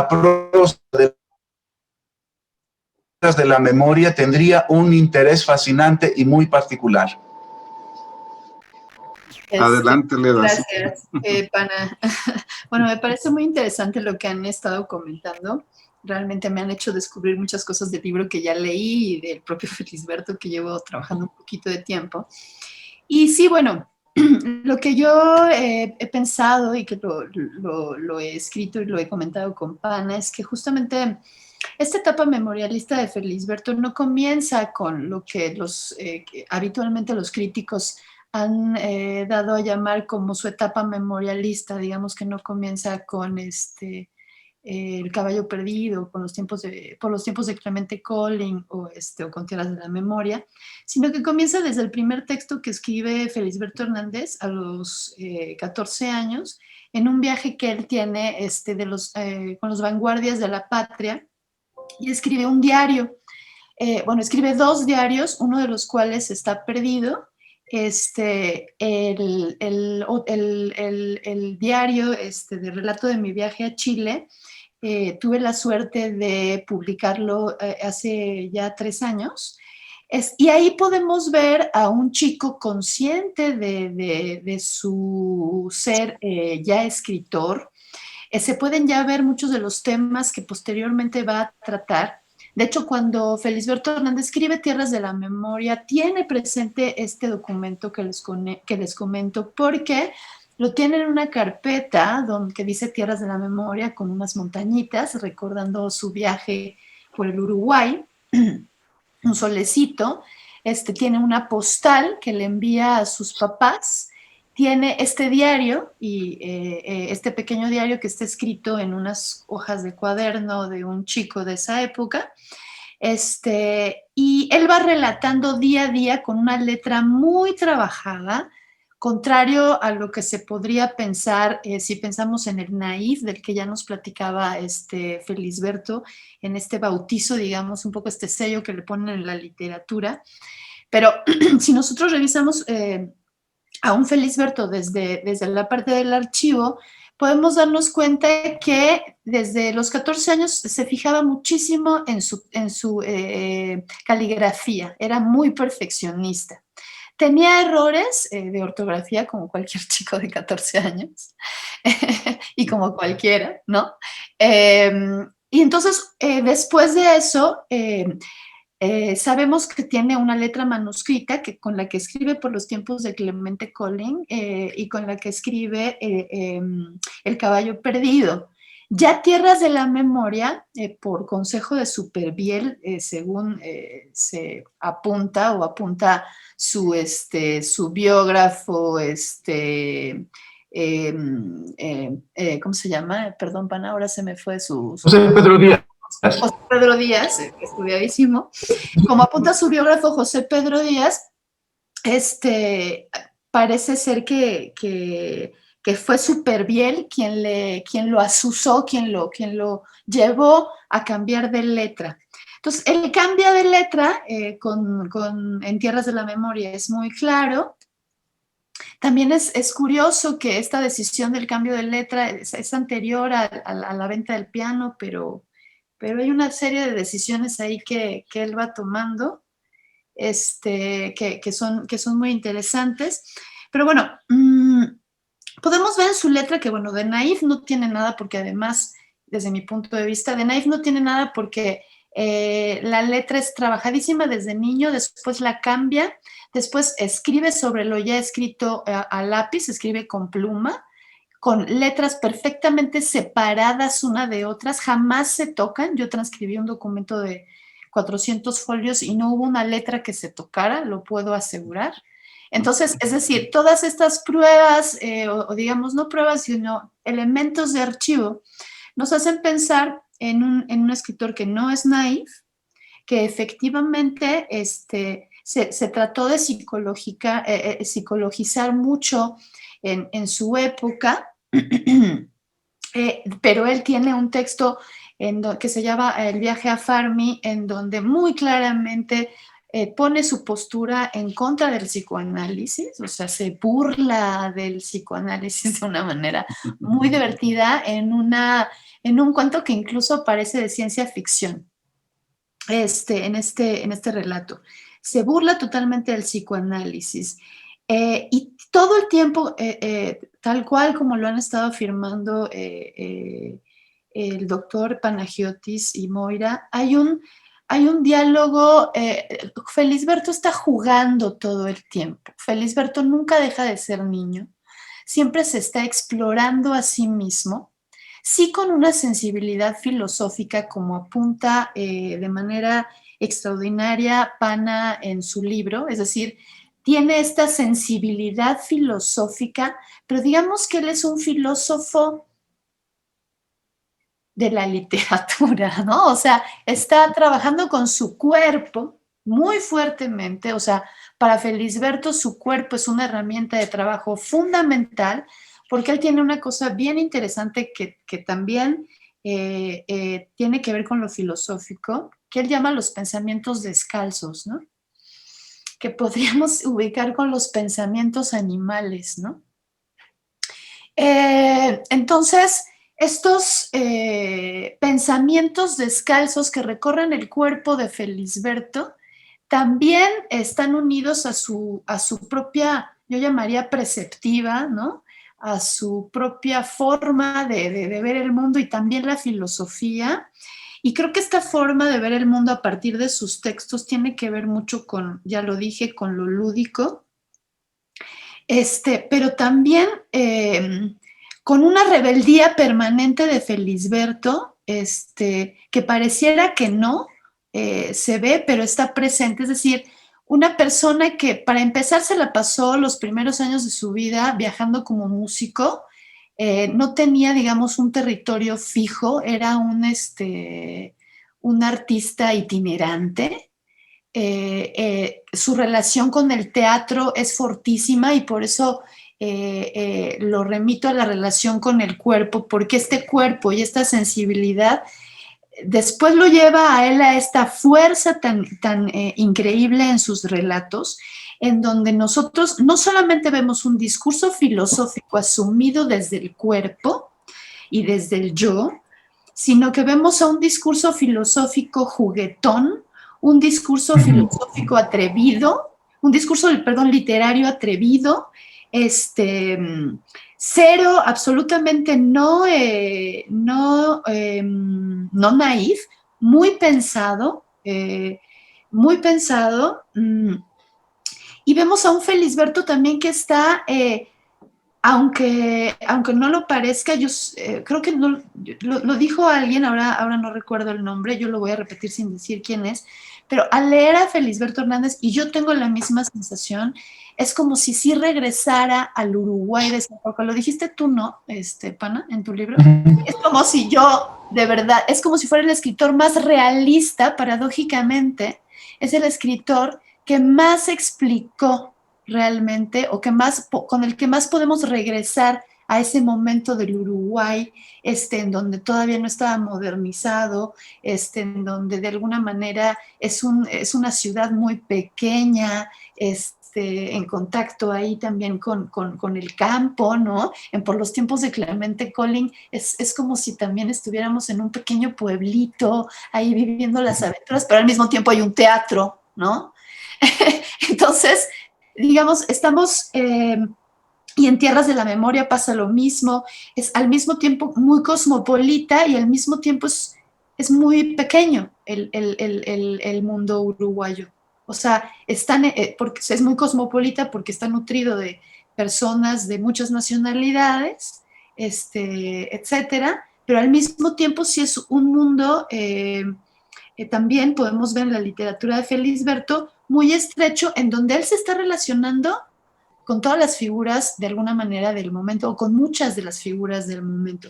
prosa, de la memoria, tendría un interés fascinante y muy particular. Adelante, Leda. Gracias, Pana. Bueno, me parece muy interesante lo que han estado comentando. Realmente me han hecho descubrir muchas cosas del libro que ya leí y del propio Felisberto, que llevo trabajando un poquito de tiempo. Y sí, bueno, lo que yo he pensado y que lo he escrito y lo he comentado con Pana es que justamente esta etapa memorialista de Felisberto no comienza con lo que habitualmente los críticos han dado a llamar como su etapa memorialista. Digamos que no comienza con El caballo perdido, por los tiempos de Clemente Collin o Con tierras de la memoria, sino que comienza desde el primer texto que escribe Felisberto Hernández a los 14 años, en un viaje que él tiene con los vanguardias de la patria, y escribe un diario. Escribe 2 diarios, uno de los cuales está perdido. El diario de relato de mi viaje a Chile, tuve la suerte de publicarlo hace ya 3 años. Y ahí podemos ver a un chico consciente de su ser ya escritor. Se pueden ya ver muchos de los temas que posteriormente va a tratar. De hecho, cuando Felisberto Hernández escribe Tierras de la Memoria, tiene presente este documento que les comento, porque lo tiene en una carpeta que dice Tierras de la Memoria, con unas montañitas, recordando su viaje por el Uruguay, un solecito. Tiene una postal que le envía a sus papás, tiene este diario, y este pequeño diario que está escrito en unas hojas de cuaderno de un chico de esa época, y él va relatando día a día con una letra muy trabajada, contrario a lo que se podría pensar si pensamos en el naif, del que ya nos platicaba Felisberto, en este bautizo, digamos, un poco este sello que le ponen en la literatura. Pero si nosotros revisamos a un Felisberto desde la parte del archivo, podemos darnos cuenta que desde los 14 años se fijaba muchísimo en su caligrafía, era muy perfeccionista. Tenía errores de ortografía como cualquier chico de 14 años y como cualquiera, ¿no? Y entonces, después de eso, sabemos que tiene una letra manuscrita con la que escribe por los tiempos de Clemente Collin y con la que escribe El caballo perdido. Ya Tierras de la Memoria, por consejo de Superviel, según se apunta su biógrafo, ¿cómo se llama? Perdón, Pana, ahora se me fue su José Pedro Díaz. José Pedro Díaz, estudiadísimo. Como apunta su biógrafo José Pedro Díaz, parece ser que fue Superviel quien lo asusó, quien lo llevó a cambiar de letra. Entonces, el cambio de letra en Tierras de la Memoria es muy claro. También es curioso que esta decisión del cambio de letra es anterior a la venta del piano, pero hay una serie de decisiones ahí que él va tomando, que son muy interesantes. Pero bueno, podemos ver en su letra que, bueno, de naif no tiene nada, porque además, desde mi punto de vista, de naif no tiene nada porque la letra es trabajadísima desde niño, después la cambia, después escribe sobre lo ya escrito a lápiz, escribe con pluma, con letras perfectamente separadas una de otras, jamás se tocan. Yo transcribí un documento de 400 folios y no hubo una letra que se tocara, lo puedo asegurar. Entonces, es decir, todas estas pruebas, o digamos no pruebas, sino elementos de archivo, nos hacen pensar en un escritor que no es naif, que efectivamente se trató de psicologizar mucho en su época, pero él tiene un texto que se llama El viaje a Farmi, en donde muy claramente pone su postura en contra del psicoanálisis, o sea, se burla del psicoanálisis de una manera muy divertida en un cuento que incluso parece de ciencia ficción. En este relato. Se burla totalmente del psicoanálisis. Y todo el tiempo, tal cual como lo han estado afirmando el doctor Panagiotis y Moira, hay un diálogo. Felisberto está jugando todo el tiempo. Felisberto nunca deja de ser niño. Siempre se está explorando a sí mismo. Sí, con una sensibilidad filosófica, como apunta de manera extraordinaria Pana en su libro, es decir, tiene esta sensibilidad filosófica, pero digamos que él es un filósofo de la literatura, ¿no? O sea, está trabajando con su cuerpo muy fuertemente, o sea, para Felisberto su cuerpo es una herramienta de trabajo fundamental porque él tiene una cosa bien interesante que también tiene que ver con lo filosófico, que él llama los pensamientos descalzos, ¿no? Que podríamos ubicar con los pensamientos animales, ¿no? Entonces, estos pensamientos descalzos que recorren el cuerpo de Felisberto también están unidos a su propia, yo llamaría preceptiva, ¿no? A su propia forma de ver el mundo y también la filosofía. Y creo que esta forma de ver el mundo a partir de sus textos tiene que ver mucho con, ya lo dije, con lo lúdico, pero también con una rebeldía permanente de Felisberto, que pareciera que no se ve, pero está presente. Es decir, una persona que para empezar se la pasó los primeros años de su vida viajando como músico, no tenía, digamos, un territorio fijo, era un artista itinerante. Su relación con el teatro es fortísima y por eso lo remito a la relación con el cuerpo, porque este cuerpo y esta sensibilidad después lo lleva a él a esta fuerza tan increíble en sus relatos, en donde nosotros no solamente vemos un discurso filosófico asumido desde el cuerpo y desde el yo, sino que vemos a un discurso filosófico juguetón, un discurso filosófico atrevido, un discurso, perdón, literario atrevido, cero, absolutamente no naif, muy pensado, y vemos a un Felisberto también que está, aunque no lo parezca, yo creo que no, lo dijo alguien, ahora no recuerdo el nombre, yo lo voy a repetir sin decir quién es, pero al leer a Felisberto Hernández, y yo tengo la misma sensación, es como si sí regresara al Uruguay de esa época. Lo dijiste tú, ¿no, Pana, en tu libro? Es como si yo, de verdad, es como si fuera el escritor más realista, paradójicamente, es el escritor que más explicó realmente, o que más, con el que más podemos regresar a ese momento del Uruguay, en donde todavía no estaba modernizado, en donde de alguna manera es una ciudad muy pequeña, en contacto ahí también con el campo, ¿no? Por los tiempos de Clemente Collin, es como si también estuviéramos en un pequeño pueblito, ahí viviendo las aventuras, pero al mismo tiempo hay un teatro, ¿no? Entonces, digamos, estamos, y en Tierras de la Memoria pasa lo mismo, es al mismo tiempo muy cosmopolita y al mismo tiempo es muy pequeño el mundo uruguayo. O sea, porque es muy cosmopolita porque está nutrido de personas de muchas nacionalidades, etcétera, pero al mismo tiempo sí es un mundo, también podemos ver en la literatura de Felisberto, muy estrecho, en donde él se está relacionando con todas las figuras de alguna manera del momento, o con muchas de las figuras del momento.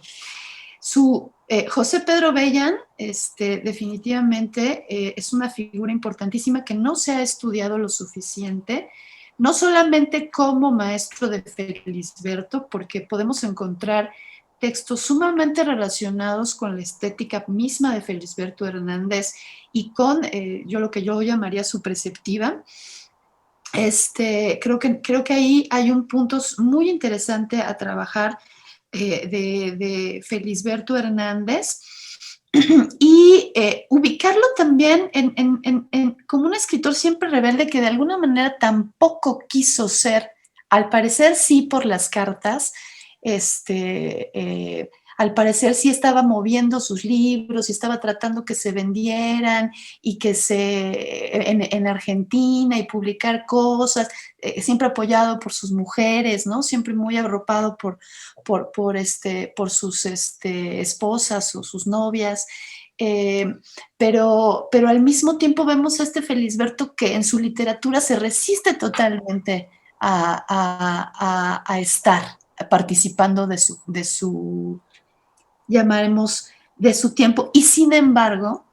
José Pedro Bellán, definitivamente es una figura importantísima que no se ha estudiado lo suficiente, no solamente como maestro de Felisberto, porque podemos encontrar textos sumamente relacionados con la estética misma de Felisberto Hernández y con lo que yo llamaría su preceptiva. Creo que ahí hay un punto muy interesante a trabajar de Felisberto Hernández y ubicarlo también como un escritor siempre rebelde que de alguna manera tampoco quiso ser, al parecer sí por las cartas, al parecer sí estaba moviendo sus libros y estaba tratando que se vendieran y que en Argentina y publicar cosas, siempre apoyado por sus mujeres, ¿no? Siempre muy arropado por sus esposas o sus novias. Pero al mismo tiempo vemos a Felisberto que en su literatura se resiste totalmente a estar participando de su llamaremos, de su tiempo y sin embargo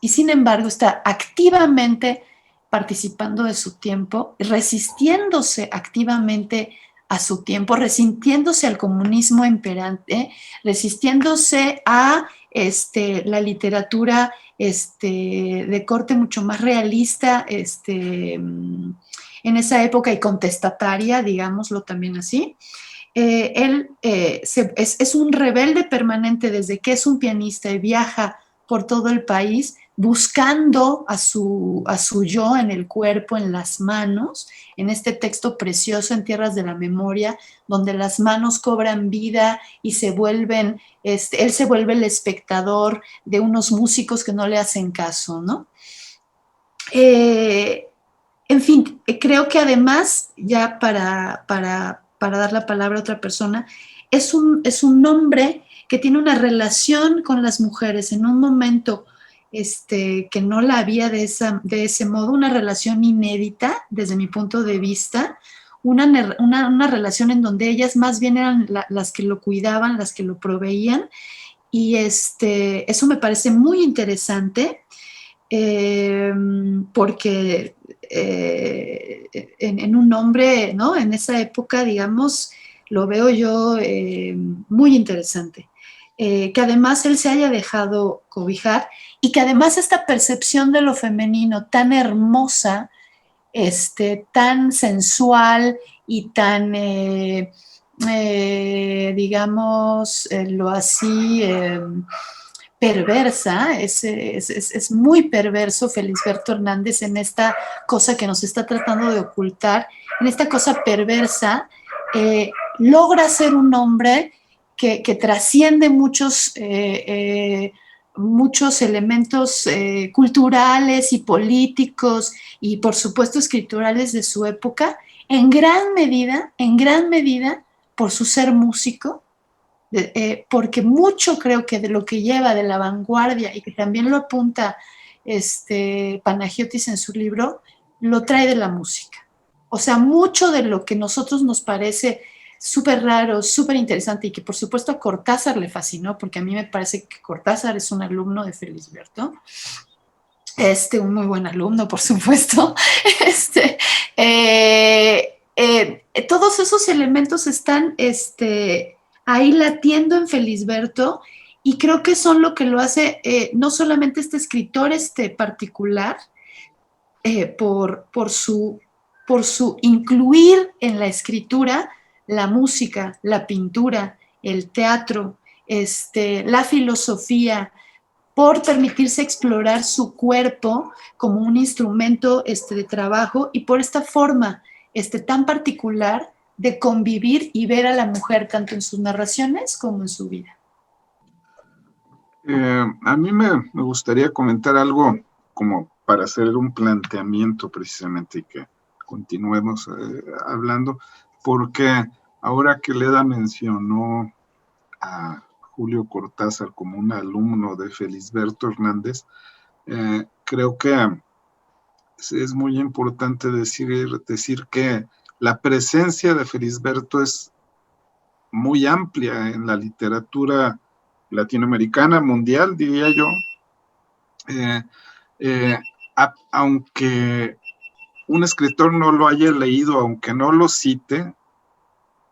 está activamente participando de su tiempo, resistiéndose activamente a su tiempo, resintiéndose al comunismo imperante, resistiéndose a la literatura de corte mucho más realista en esa época y contestataria, digámoslo también así. Él es un rebelde permanente desde que es un pianista y viaja por todo el país buscando a su yo en el cuerpo, en las manos, en este texto precioso en Tierras de la Memoria, donde las manos cobran vida y se vuelven, él se vuelve el espectador de unos músicos que no le hacen caso, ¿no? En fin, creo que además, ya para dar la palabra a otra persona, es un hombre que tiene una relación con las mujeres en un momento que no la había de ese modo, una relación inédita desde mi punto de vista, una relación en donde ellas más bien eran las que lo cuidaban, las que lo proveían, y eso me parece muy interesante. Porque en un hombre, ¿no? En esa época, digamos, lo veo yo muy interesante. Que además él se haya dejado cobijar y que además esta percepción de lo femenino tan hermosa, tan sensual y tan, digamos, lo así perversa, es muy perverso Felisberto Hernández en esta cosa que nos está tratando de ocultar, en esta cosa perversa, logra ser un hombre que trasciende muchos elementos culturales y políticos y por supuesto escriturales de su época, en gran medida, por su ser músico, porque mucho creo que de lo que lleva de la vanguardia y que también lo apunta Panagiotis en su libro, lo trae de la música. O sea, mucho de lo que a nosotros nos parece súper raro, súper interesante y que por supuesto a Cortázar le fascinó, porque a mí me parece que Cortázar es un alumno de Felisberto, un muy buen alumno, por supuesto. Todos esos elementos están ahí latiendo en Felisberto y creo que son lo que lo hace no solamente este escritor particular, por su incluir en la escritura la música, la pintura, el teatro, la filosofía, por permitirse explorar su cuerpo como un instrumento de trabajo y por esta forma tan particular de convivir y ver a la mujer tanto en sus narraciones como en su vida. A mí me gustaría comentar algo como para hacer un planteamiento precisamente y que continuemos hablando, porque ahora que Leda mencionó a Julio Cortázar como un alumno de Felisberto Hernández, creo que es muy importante decir que la presencia de Felisberto es muy amplia en la literatura latinoamericana, mundial, diría yo. Aunque un escritor no lo haya leído, aunque no lo cite,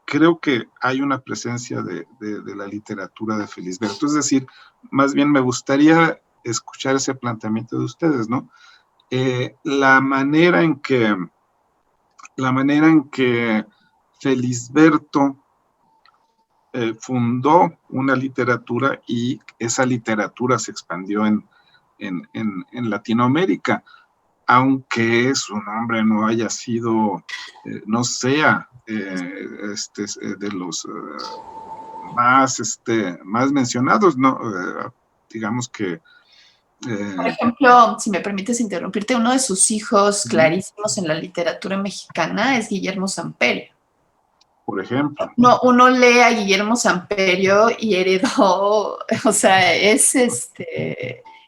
creo que hay una presencia de la literatura de Felisberto. Es decir, más bien me gustaría escuchar ese planteamiento de ustedes, ¿no? La manera en que Felisberto fundó una literatura y esa literatura se expandió en Latinoamérica, aunque su nombre no haya sido, no sea de los más mencionados, ¿no? Digamos que... Por ejemplo, si me permites interrumpirte, uno de sus hijos clarísimos en la literatura mexicana es Guillermo Samperio. Por ejemplo. No, uno lee a Guillermo Samperio y heredó, o sea,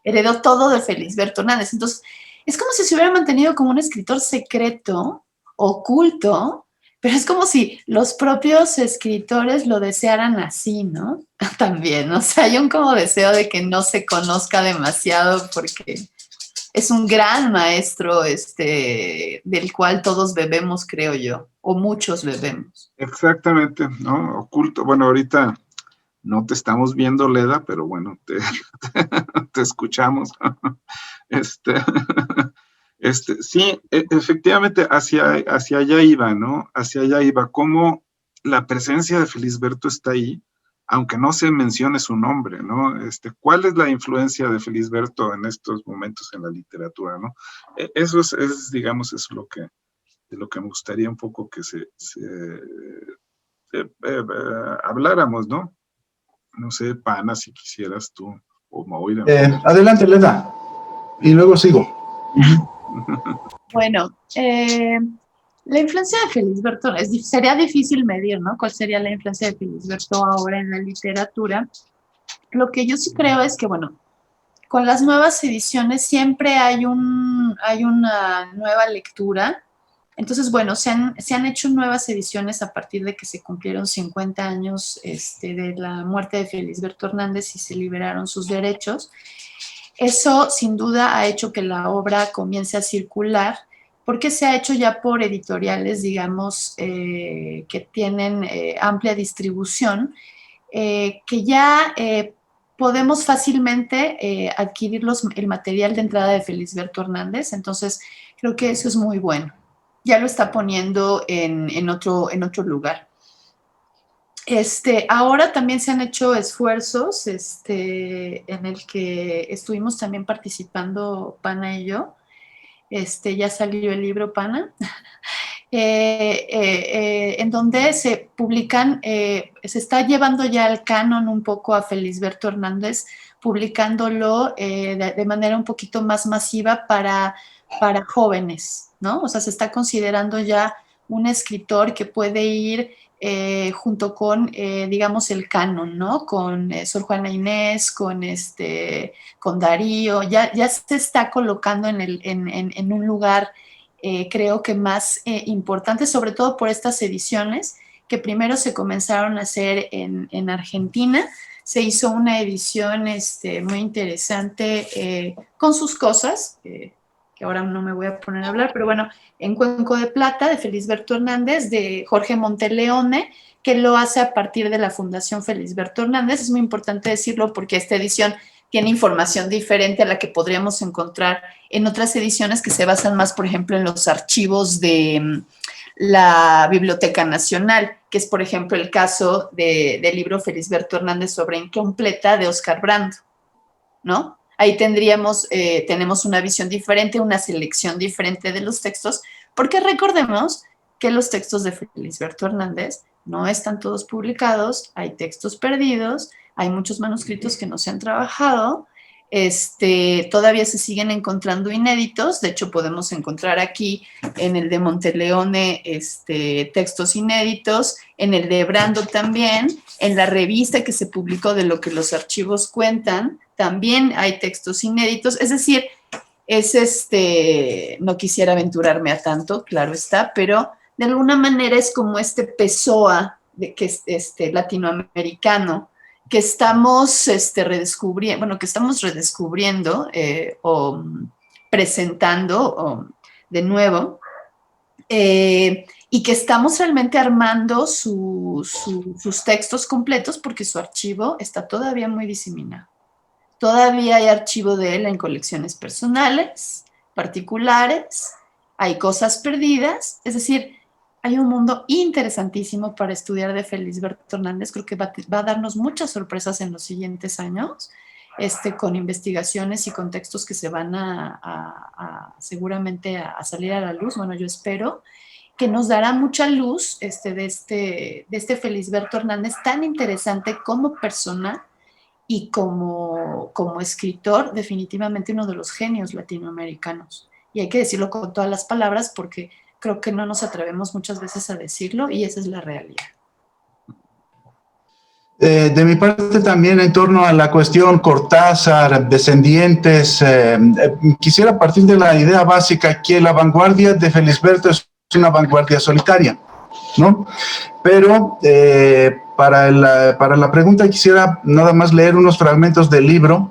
heredó todo de Felisberto Hernández. Entonces, es como si se hubiera mantenido como un escritor secreto, oculto, Pero es como si los propios escritores lo desearan así, ¿no? También, o sea, hay un como deseo de que no se conozca demasiado porque es un gran maestro del cual todos bebemos, creo yo, o muchos bebemos. Exactamente, ¿no? Oculto. Bueno, ahorita no te estamos viendo, Leda, pero bueno, te escuchamos. Este, sí, efectivamente, hacia allá iba, ¿no? Hacia allá iba. Cómo la presencia de Felisberto está ahí, aunque no se mencione su nombre, ¿no? ¿Cuál es la influencia de Felisberto en estos momentos en la literatura, ¿no? Eso es, digamos, es de lo que me gustaría un poco que habláramos, ¿no? No sé, Pana, si quisieras tú, o Moira. Adelante, Leda, y luego sigo. Bueno, la influencia de Felisberto, sería difícil medir, ¿no? ¿Cuál sería la influencia de Felisberto ahora en la literatura? Lo que yo sí creo es que, bueno, con las nuevas ediciones siempre hay una nueva lectura. Entonces, bueno, se han hecho nuevas ediciones a partir de que se cumplieron 50 años de la muerte de Felisberto Hernández y se liberaron sus derechos. Eso, sin duda, ha hecho que la obra comience a circular, porque se ha hecho ya por editoriales, digamos, que tienen amplia distribución, que ya podemos fácilmente adquirir el material de entrada de Felisberto Hernández. Entonces, creo que eso es muy bueno. Ya lo está poniendo en otro lugar. Ahora también se han hecho esfuerzos en el que estuvimos también participando Pana y yo. Ya salió el libro Pana, en donde se publican, se está llevando ya al canon un poco a Felisberto Hernández, publicándolo de manera un poquito más masiva para jóvenes, ¿no? O sea, se está considerando ya un escritor que puede ir junto con, digamos, el canon, ¿no? Con Sor Juana Inés, con Darío, ya se está colocando en un lugar, creo que más importante, sobre todo por estas ediciones que primero se comenzaron a hacer en Argentina. Se hizo una edición muy interesante con sus cosas, que ahora no me voy a poner a hablar, pero bueno, en Cuenco de Plata, de Felisberto Hernández, de Jorge Monteleone, que lo hace a partir de la Fundación Felisberto Hernández. Es muy importante decirlo porque esta edición tiene información diferente a la que podríamos encontrar en otras ediciones que se basan más, por ejemplo, en los archivos de la Biblioteca Nacional, que es, por ejemplo, el caso del libro Felisberto Hernández sobre Incompleta de Oscar Brando, ¿no? Ahí tenemos una visión diferente, una selección diferente de los textos, porque recordemos que los textos de Felisberto Hernández no están todos publicados, hay textos perdidos, hay muchos manuscritos que no se han trabajado, todavía se siguen encontrando inéditos. De hecho, podemos encontrar aquí en el de Monteleone textos inéditos, en el de Brando también, en la revista que se publicó de lo que los archivos cuentan, también hay textos inéditos. Es decir, no quisiera aventurarme a tanto, claro está, pero de alguna manera es como Pessoa latinoamericano que estamos redescubriendo o presentando de nuevo, y que estamos realmente armando sus textos completos porque su archivo está todavía muy diseminado. Todavía hay archivo de él en colecciones personales, particulares, hay cosas perdidas, es decir, hay un mundo interesantísimo para estudiar de Felisberto Hernández. Creo que va a darnos muchas sorpresas en los siguientes años, con investigaciones y contextos que se van seguramente a salir a la luz. Bueno, yo espero que nos dará mucha luz de este Felisberto Hernández tan interesante como persona y como escritor, definitivamente uno de los genios latinoamericanos. Y hay que decirlo con todas las palabras porque creo que no nos atrevemos muchas veces a decirlo y esa es la realidad. De mi parte también en torno a la cuestión Cortázar, descendientes, quisiera partir de la idea básica que la vanguardia de Felisberto es una vanguardia solitaria. ¿no? Pero para la pregunta quisiera nada más leer unos fragmentos del libro,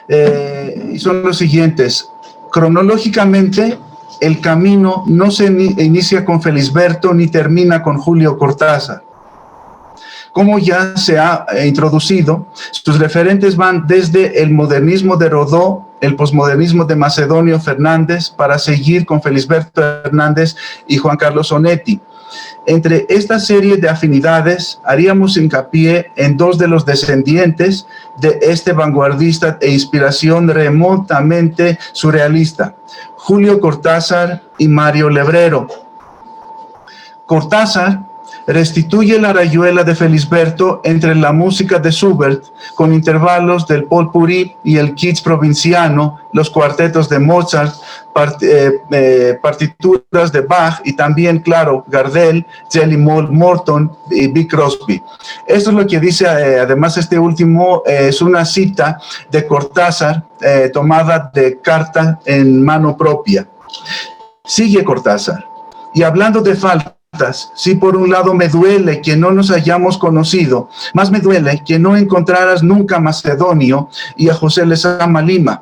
y son los siguientes. Cronológicamente, el camino no se inicia con Felisberto ni termina con Julio Cortázar. Como ya se ha introducido, sus referentes van desde el modernismo de Rodó, el posmodernismo de Macedonio Fernández, para seguir con Felisberto Hernández y Juan Carlos Onetti. Entre esta serie de afinidades, haríamos hincapié en dos de los descendientes de este vanguardista e inspiración remotamente surrealista, Julio Cortázar y Mario Lebrero. Cortázar restituye la rayuela de Felisberto entre la música de Schubert, con intervalos del Potpourri y el kitsch provinciano, los cuartetos de Mozart, partituras de Bach y también, claro, Gardel, Jelly Morton y Bing Crosby. Esto es lo que dice, además este último es una cita de Cortázar tomada de carta en mano propia. Sigue Cortázar. Y hablando de faltas, si por un lado me duele que no nos hayamos conocido, más me duele que no encontraras nunca a Macedonio y a José Lezama Lima.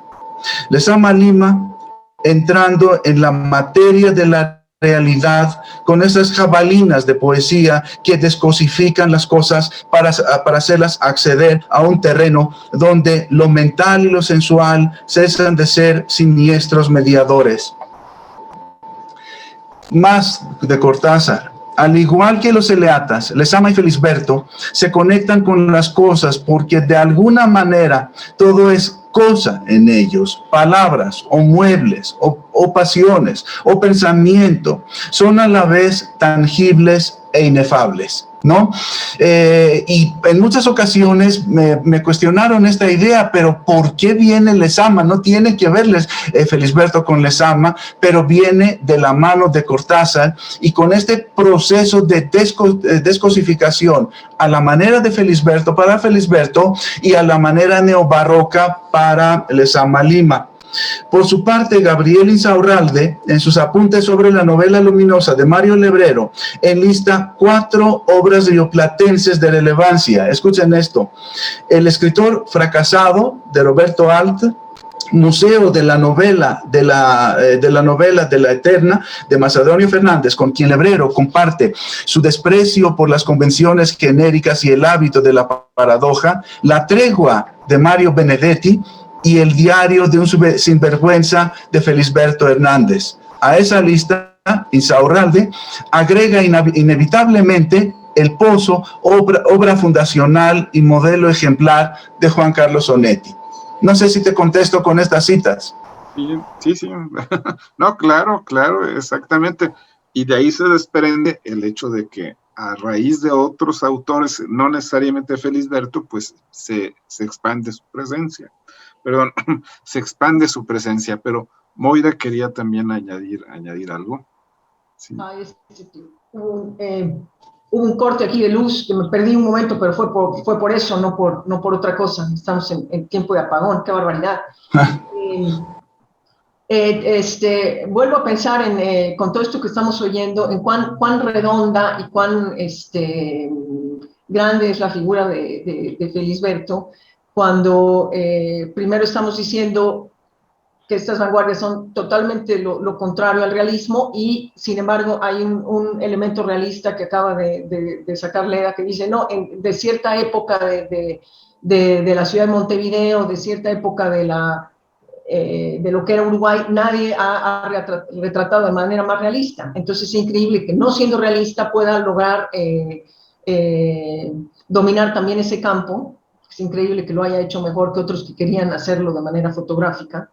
Lezama Lima entrando en la materia de la realidad con esas jabalinas de poesía que descosifican las cosas para hacerlas acceder a un terreno donde lo mental y lo sensual cesan de ser siniestros mediadores. Más de Cortázar. Al igual que los eleatas, Lezama y Felisberto se conectan con las cosas porque de alguna manera todo es cosa en ellos, palabras o muebles o pasiones o pensamiento, son a la vez tangibles e inefables, ¿no? Y en muchas ocasiones me cuestionaron esta idea, pero ¿por qué viene Lezama? No tiene que ver Felisberto con Lezama, pero viene de la mano de Cortázar y con este proceso de descosificación a la manera de Felisberto para Felisberto y a la manera neobarroca para Lezama Lima. Por su parte, Gabriel Insaurralde, en sus apuntes sobre la novela luminosa de Mario Lebrero, enlista 4 obras rioplatenses de relevancia. Escuchen esto: El escritor fracasado, de Roberto Alt; Museo de la novela de la Eterna, de Macedonio Fernández, con quien Lebrero comparte su desprecio por las convenciones genéricas y el hábito de la paradoja; La tregua, de Mario Benedetti; y El diario de un sinvergüenza, de Felisberto Hernández. A esa lista, Insaurralde agrega inevitablemente El Pozo, obra fundacional y modelo ejemplar de Juan Carlos Onetti. No sé si te contesto con estas citas. Sí. No, claro, exactamente. Y de ahí se desprende el hecho de que a raíz de otros autores, no necesariamente Felisberto, pues se expande su presencia. Perdón, se expande su presencia, pero Moira quería también añadir algo. Sí. Hubo un corte aquí de luz, que me perdí un momento, pero fue por eso, no por otra cosa. Estamos en tiempo de apagón, qué barbaridad. Vuelvo a pensar con todo esto que estamos oyendo, en cuán redonda y cuán grande es la figura de Felisberto, cuando primero estamos diciendo que estas vanguardias son totalmente lo contrario al realismo, y sin embargo hay un elemento realista que acaba de sacar Leda, que dice, no, de cierta época de la ciudad de Montevideo, de cierta época de lo que era Uruguay, nadie ha retratado de manera más realista. Entonces es increíble que, no siendo realista, pueda lograr dominar también ese campo. Es increíble que lo haya hecho mejor que otros que querían hacerlo de manera fotográfica.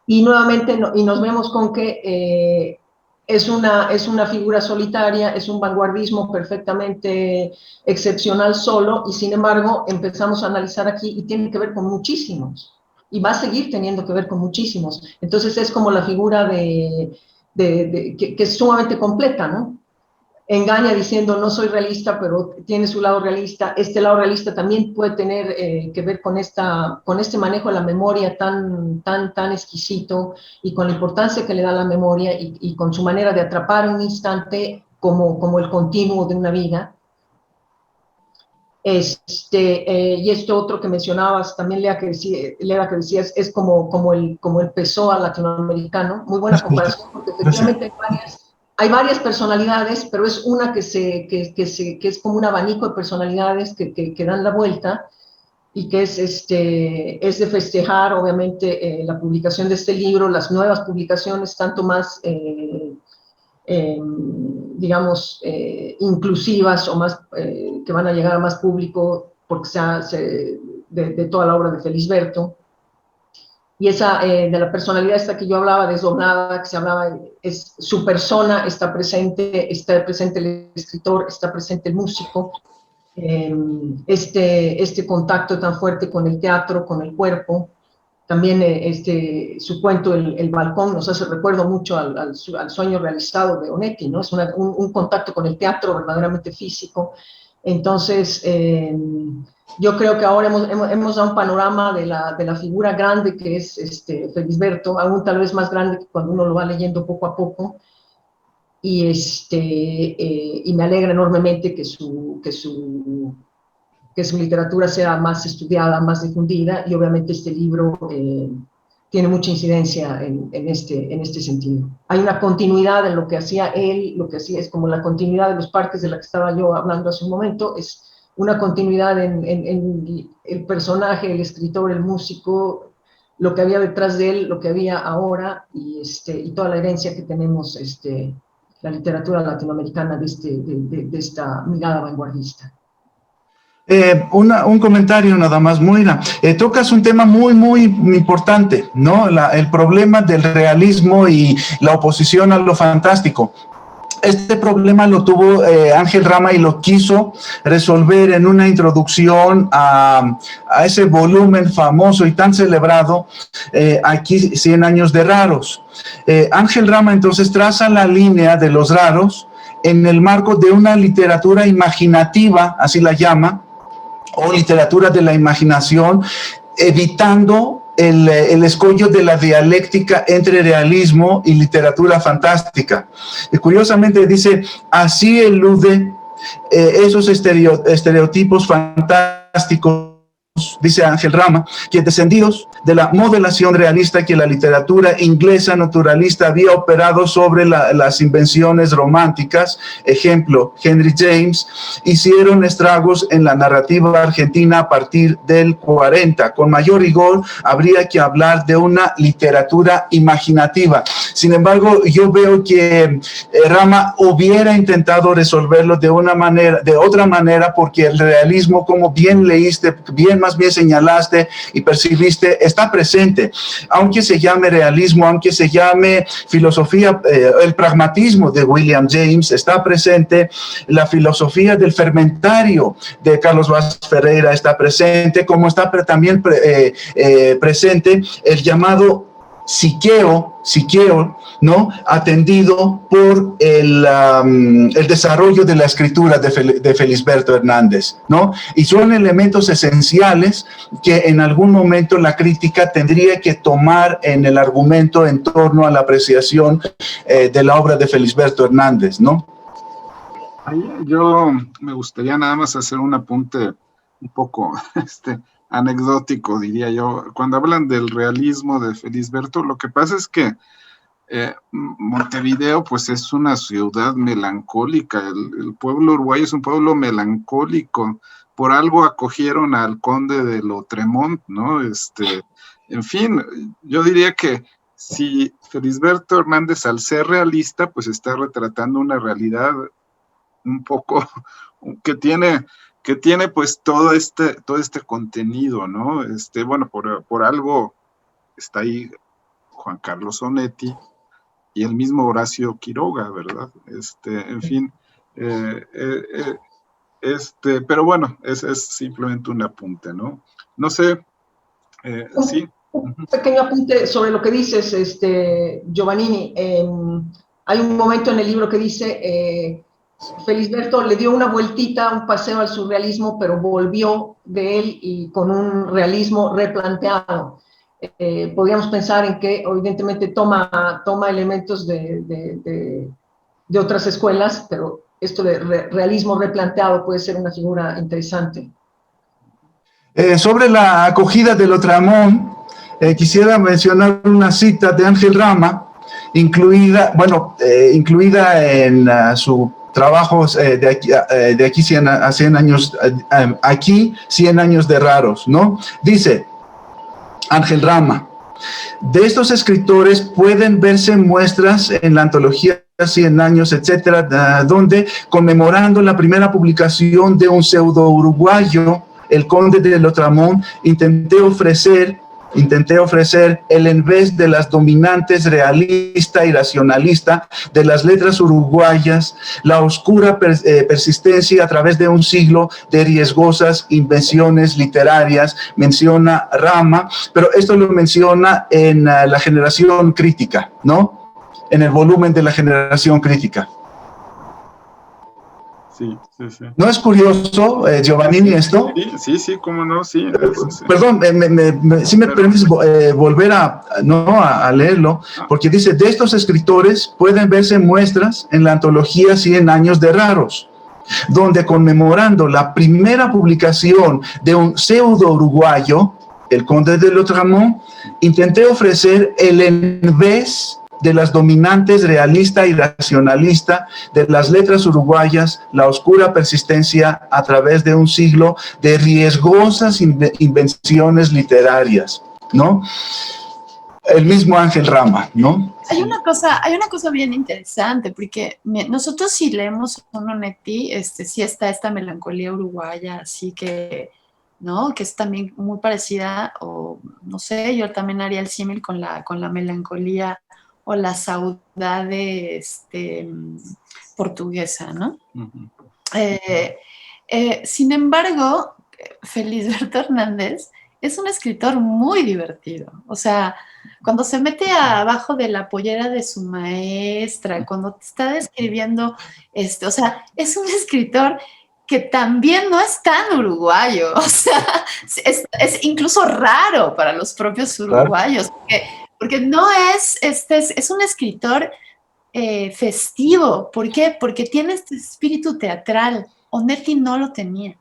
Y nuevamente nos vemos con que es una figura solitaria, es un vanguardismo perfectamente excepcional solo, y sin embargo empezamos a analizar aquí y tiene que ver con muchísimos, y va a seguir teniendo que ver con muchísimos. Entonces es como la figura que es sumamente completa, ¿no? engaña diciendo no soy realista, pero tiene su lado realista. Este lado realista también puede tener que ver con este manejo de la memoria tan exquisito y con la importancia que le da la memoria y con su manera de atrapar un instante como el continuo de una vida. Y esto otro que mencionabas, también Lea, que decías, es como el Pessoa latinoamericano. Muy buena comparación, porque efectivamente hay varias personalidades, pero es una que es como un abanico de personalidades que dan la vuelta y que es de festejar, obviamente, la publicación de este libro, las nuevas publicaciones, tanto más digamos, inclusivas o más, que van a llegar a más público porque de toda la obra de Felisberto. Y esa de la personalidad esta que yo hablaba, desdoblada, que se hablaba, es su persona, está presente el escritor, está presente el músico, este contacto tan fuerte con el teatro, con el cuerpo. También su cuento, el balcón, nos hace recuerdo mucho al sueño realizado de Onetti, ¿no? Es un contacto con el teatro verdaderamente físico. Entonces, yo creo que ahora hemos dado un panorama de la figura grande que es Felisberto, aún tal vez más grande que cuando uno lo va leyendo poco a poco. Y me alegra enormemente que su literatura sea más estudiada, más difundida, y obviamente este libro tiene mucha incidencia en este sentido. Hay una continuidad en lo que hacía él, lo que hacía es como la continuidad de los parques de la que estaba yo hablando hace un momento, es una continuidad en el personaje, el escritor, el músico, lo que había detrás de él, lo que había ahora, y toda la herencia que tenemos, la literatura latinoamericana de esta mirada vanguardista. Un comentario nada más, Moira. Tocas un tema muy importante, ¿no? El problema del realismo y la oposición a lo fantástico. Este problema lo tuvo Ángel Rama y lo quiso resolver en una introducción a ese volumen famoso y tan celebrado, aquí 100 años de raros. Ángel Rama entonces traza la línea de los raros en el marco de una literatura imaginativa, así la llama, o literatura de la imaginación, evitando el escollo de la dialéctica entre realismo y literatura fantástica. Y curiosamente dice, así elude esos estereotipos fantásticos, dice Ángel Rama, que descendidos de la modelación realista que la literatura inglesa naturalista había operado sobre las invenciones románticas, ejemplo, Henry James, hicieron estragos en la narrativa argentina a partir del 40. Con mayor rigor, habría que hablar de una literatura imaginativa. Sin embargo, yo veo que Rama hubiera intentado resolverlo de otra manera, porque el realismo, como bien leíste, más bien señalaste y percibiste, está presente, aunque se llame realismo, aunque se llame filosofía, el pragmatismo de William James, está presente la filosofía del fermentario de Carlos Vaz Ferreira, está presente, como está también presente el llamado psiqueo, ¿no? Atendido por el desarrollo de la escritura de Felisberto Hernández, ¿no? Y son elementos esenciales que en algún momento la crítica tendría que tomar en el argumento en torno a la apreciación de la obra de Felisberto Hernández, ¿no? Yo me gustaría nada más hacer un apunte un poco anecdótico, diría yo. Cuando hablan del realismo de Felisberto, lo que pasa es que Montevideo pues es una ciudad melancólica, el pueblo uruguayo es un pueblo melancólico, por algo acogieron al conde de Lautremont, ¿no? En fin, yo diría que si Felisberto Hernández, al ser realista, pues está retratando una realidad un poco que tiene pues todo este contenido, ¿no? Bueno, por algo está ahí Juan Carlos Onetti y el mismo Horacio Quiroga, ¿verdad? En fin, pero bueno, es simplemente un apunte, ¿no? No sé, sí. Un pequeño apunte sobre lo que dices, Giovannini. Hay un momento en el libro que dice, Felisberto le dio una vueltita, un paseo al surrealismo, pero volvió de él y con un realismo replanteado. Podríamos pensar en que evidentemente toma elementos de otras escuelas, pero esto de realismo replanteado puede ser una figura interesante. Sobre la acogida de Lotramón, quisiera mencionar una cita de Ángel Rama, incluida en su trabajos de aquí 100 a 100 años, aquí 100 años de raros, ¿no? Dice Ángel Rama: de estos escritores pueden verse muestras en la antología 100 años, etcétera, donde, conmemorando la primera publicación de un pseudo uruguayo, el conde de Lotramón, intenté ofrecer el en vez de las dominantes realista y racionalista de las letras uruguayas, la oscura persistencia a través de un siglo de riesgosas invenciones literarias, menciona Rama, pero esto lo menciona en la generación crítica, ¿no? En el volumen de la generación crítica. Sí, sí, sí. ¿No es curioso, Giovannini, esto? Sí, cómo no, sí. Perdón, si me permites volver a leerlo, porque dice: de estos escritores pueden verse muestras en la antología 100 años de raros, donde, conmemorando la primera publicación de un pseudo uruguayo, el conde de Lotramón, intenté ofrecer el en vez de las dominantes realista y racionalista de las letras uruguayas, la oscura persistencia a través de un siglo de riesgosas invenciones literarias, ¿no? El mismo Ángel Rama, ¿no? Hay una cosa bien interesante, porque nosotros si leemos Onetti, sí está esta melancolía uruguaya, así que, ¿no? Que es también muy parecida, o no sé, yo también haría el símil con la melancolía o la saudade portuguesa, ¿no? Uh-huh. Sin embargo, Felisberto Hernández es un escritor muy divertido. O sea, cuando se mete abajo de la pollera de su maestra, cuando está describiendo, o sea, es un escritor que también no es tan uruguayo. O sea, es incluso raro para los propios uruguayos, porque no es un escritor festivo. ¿Por qué? Porque tiene este espíritu teatral. Onetti no lo tenía.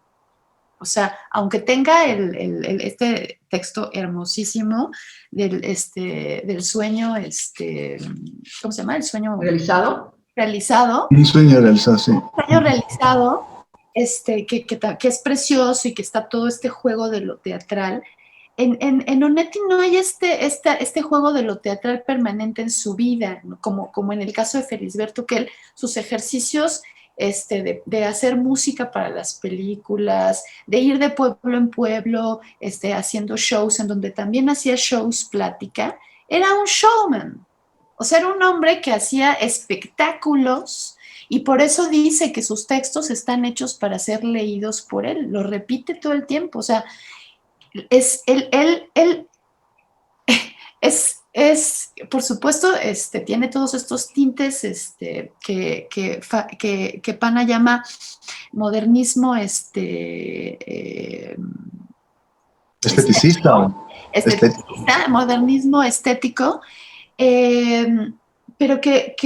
O sea, aunque tenga este texto hermosísimo del sueño, ¿cómo se llama? El sueño realizado. Un sueño realizado, sí. Un sueño realizado, que es precioso y que está todo este juego de lo teatral. En Onetti no hay este juego de lo teatral permanente en su vida, ¿no? como en el caso de Felisberto, que sus ejercicios de hacer música para las películas, de ir de pueblo en pueblo, haciendo shows, en donde también hacía shows plática, era un showman. O sea, era un hombre que hacía espectáculos, y por eso dice que sus textos están hechos para ser leídos por él. Lo repite todo el tiempo. O sea, por supuesto, tiene todos estos tintes que Pana llama modernismo esteticista, modernismo estético, pero que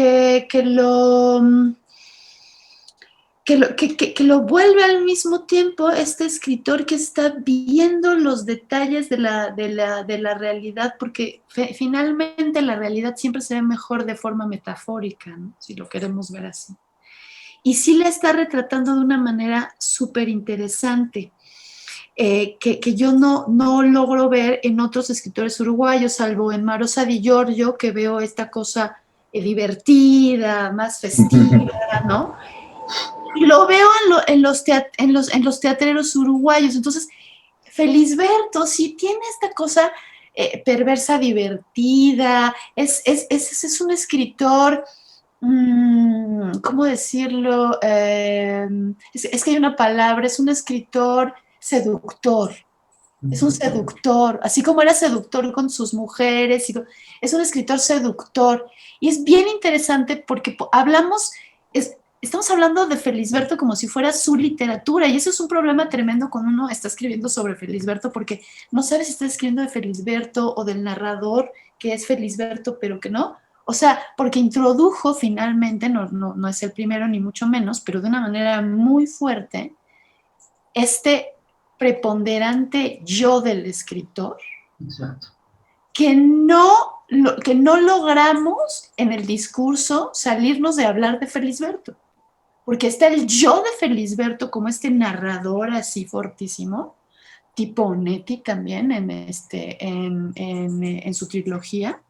lo vuelve al mismo tiempo este escritor que está viendo los detalles de la realidad, porque finalmente la realidad siempre se ve mejor de forma metafórica, ¿no? Si lo queremos ver así. Y sí la está retratando de una manera súper interesante, que yo no logro ver en otros escritores uruguayos, salvo en Marosa Di Giorgio, que veo esta cosa divertida, más festiva, ¿no? Y lo veo en los teatreros uruguayos. Entonces, Felisberto sí tiene esta cosa perversa, divertida. Es un escritor, ¿cómo decirlo? Es que hay una palabra, es un escritor seductor. Es un seductor, así como era seductor con sus mujeres. Es un escritor seductor. Y es bien interesante porque hablamos... estamos hablando de Felisberto como si fuera su literatura, y eso es un problema tremendo cuando uno está escribiendo sobre Felisberto, porque no sabes si está escribiendo de Felisberto o del narrador que es Felisberto, pero que no. O sea, porque introdujo finalmente, no es el primero ni mucho menos, pero de una manera muy fuerte, este preponderante yo del escritor. Exacto. Que no logramos en el discurso salirnos de hablar de Felisberto, porque está el yo de Felisberto como este narrador así fortísimo, tipo Onetti también en su trilogía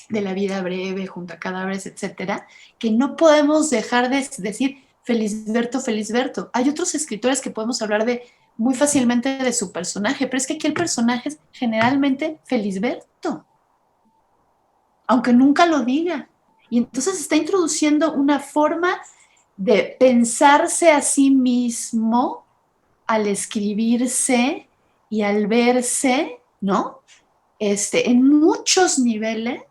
de La vida breve, Junto a cadáveres, etcétera, que no podemos dejar de decir Felisberto, Felisberto. Hay otros escritores que podemos hablar muy fácilmente de su personaje, pero es que aquí el personaje es generalmente Felisberto, aunque nunca lo diga. Y entonces está introduciendo una forma de pensarse a sí mismo al escribirse y al verse, ¿no? En muchos niveles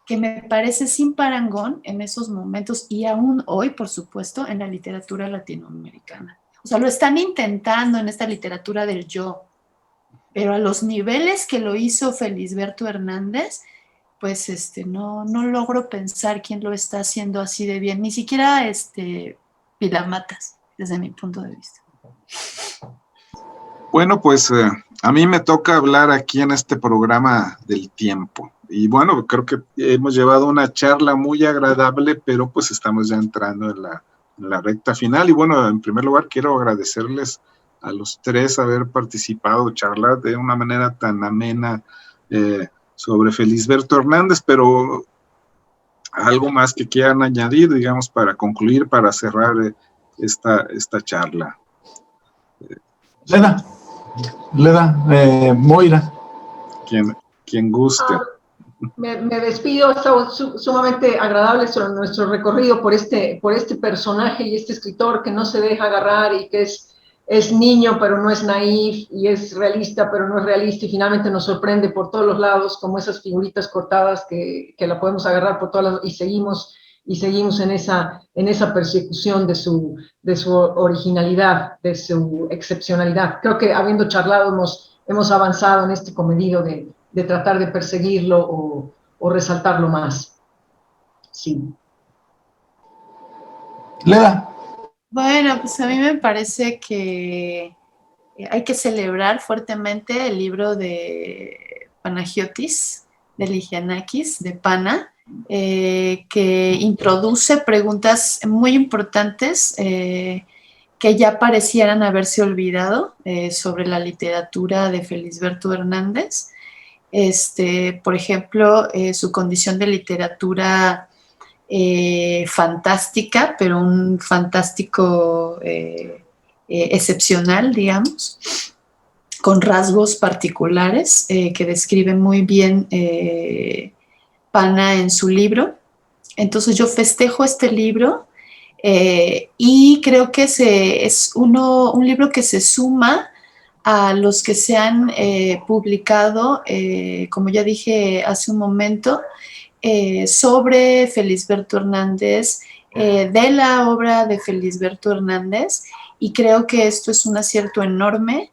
que me parece sin parangón en esos momentos y aún hoy, por supuesto, en la literatura latinoamericana. O sea, lo están intentando en esta literatura del yo, pero a los niveles que lo hizo Felisberto Hernández, pues no logro pensar quién lo está haciendo así de bien, ni siquiera Vilamatas, desde mi punto de vista. Bueno, pues a mí me toca hablar aquí en este programa del tiempo. Y bueno, creo que hemos llevado una charla muy agradable, pero pues estamos ya entrando en la recta final. Y bueno, en primer lugar quiero agradecerles a los tres haber participado, charlar de una manera tan amena sobre Felisberto Hernández, pero algo más que quieran añadir, digamos, para concluir, para cerrar esta charla. Leda, Moira. Quien guste. Me despido, ha estado sumamente agradable nuestro recorrido por este personaje y este escritor que no se deja agarrar y que es niño pero no es naif, y es realista pero no es realista, y finalmente nos sorprende por todos los lados, como esas figuritas cortadas que la podemos agarrar por todas las, y seguimos en esa persecución de su originalidad, de su excepcionalidad. Creo que habiendo charlado hemos avanzado en este comedido de tratar de perseguirlo o resaltarlo más. Sí. Leda. Bueno, pues a mí me parece que hay que celebrar fuertemente el libro de Panagiotis, de Ligianakis, de Pana, que introduce preguntas muy importantes que ya parecieran haberse olvidado sobre la literatura de Felisberto Hernández. Por ejemplo, su condición de literatura fantástica, pero un fantástico excepcional, digamos, con rasgos particulares que describe muy bien Pana en su libro. Entonces yo festejo este libro y creo que es un libro que se suma a los que se han publicado, como ya dije hace un momento, sobre Felisberto Hernández, de la obra de Felisberto Hernández, y creo que esto es un acierto enorme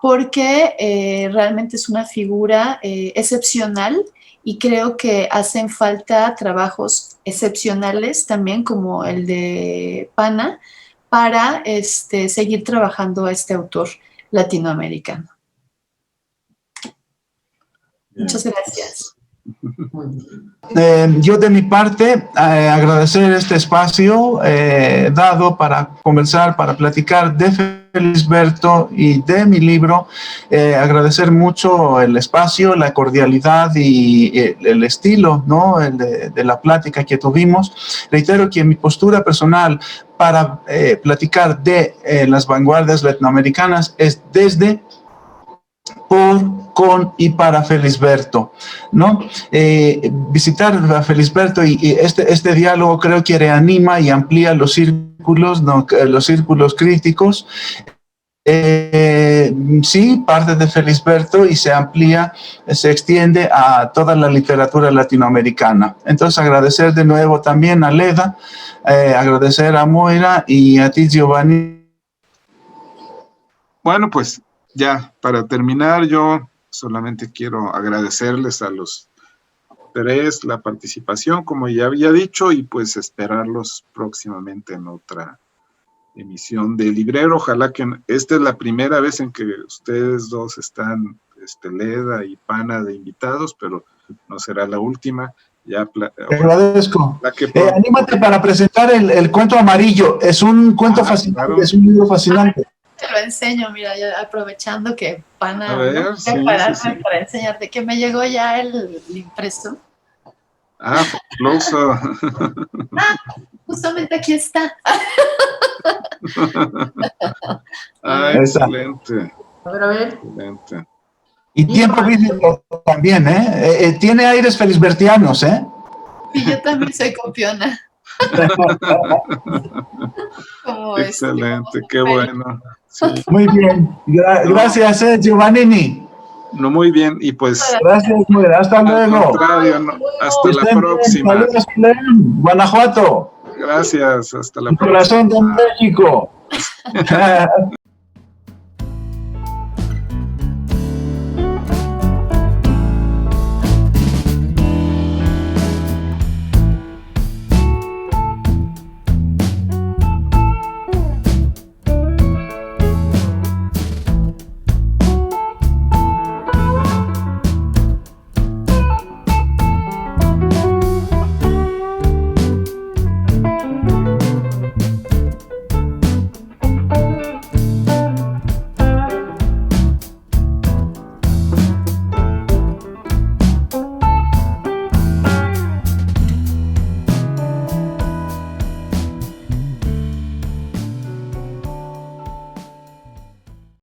porque realmente es una figura excepcional, y creo que hacen falta trabajos excepcionales también como el de Pana para seguir trabajando a este autor latinoamericano. Muchas gracias. Yo de mi parte agradecer este espacio dado para conversar, para platicar de Felisberto y de mi libro. Agradecer mucho el espacio, la cordialidad y el estilo, ¿no? de la plática que tuvimos. Reitero que mi postura personal para platicar de las vanguardias latinoamericanas es desde, por, con y para Felisberto, ¿no? Visitar a Felisberto y este diálogo creo que reanima y amplía los círculos, ¿no? Los círculos críticos, Sí, parte de Felisberto y se amplía, se extiende a toda la literatura latinoamericana. Entonces, agradecer de nuevo también a Leda, agradecer a Moira y a ti, Giovanni. Bueno, pues ya para terminar, yo solamente quiero agradecerles a los tres la participación, como ya había dicho, y pues esperarlos próximamente en otra emisión de Librero. Ojalá que esta es la primera vez en que ustedes dos están, Leda y Pana, de invitados, pero no será la última. Ya Te agradezco. que anímate para presentar el cuento amarillo. Es un cuento fascinante, claro. Es un libro fascinante. Te lo enseño, mira, yo aprovechando que Pana, a ver, ¿no? sí, Prepararme para enseñarte que me llegó ya el impreso. Ah, fabuloso. Justamente aquí está. Excelente. A ver. Excelente. Y tiempo físico también, ¿eh? Tiene aires felisbertianos, ¿eh? Y yo también soy copiona. Excelente, qué bueno. Sí. Muy bien. Gracias, Giovannini. No, muy bien, y pues... Gracias, hasta luego. Hasta la próxima. Saludos, Guanajuato. Gracias, hasta la próxima. Corazón de México.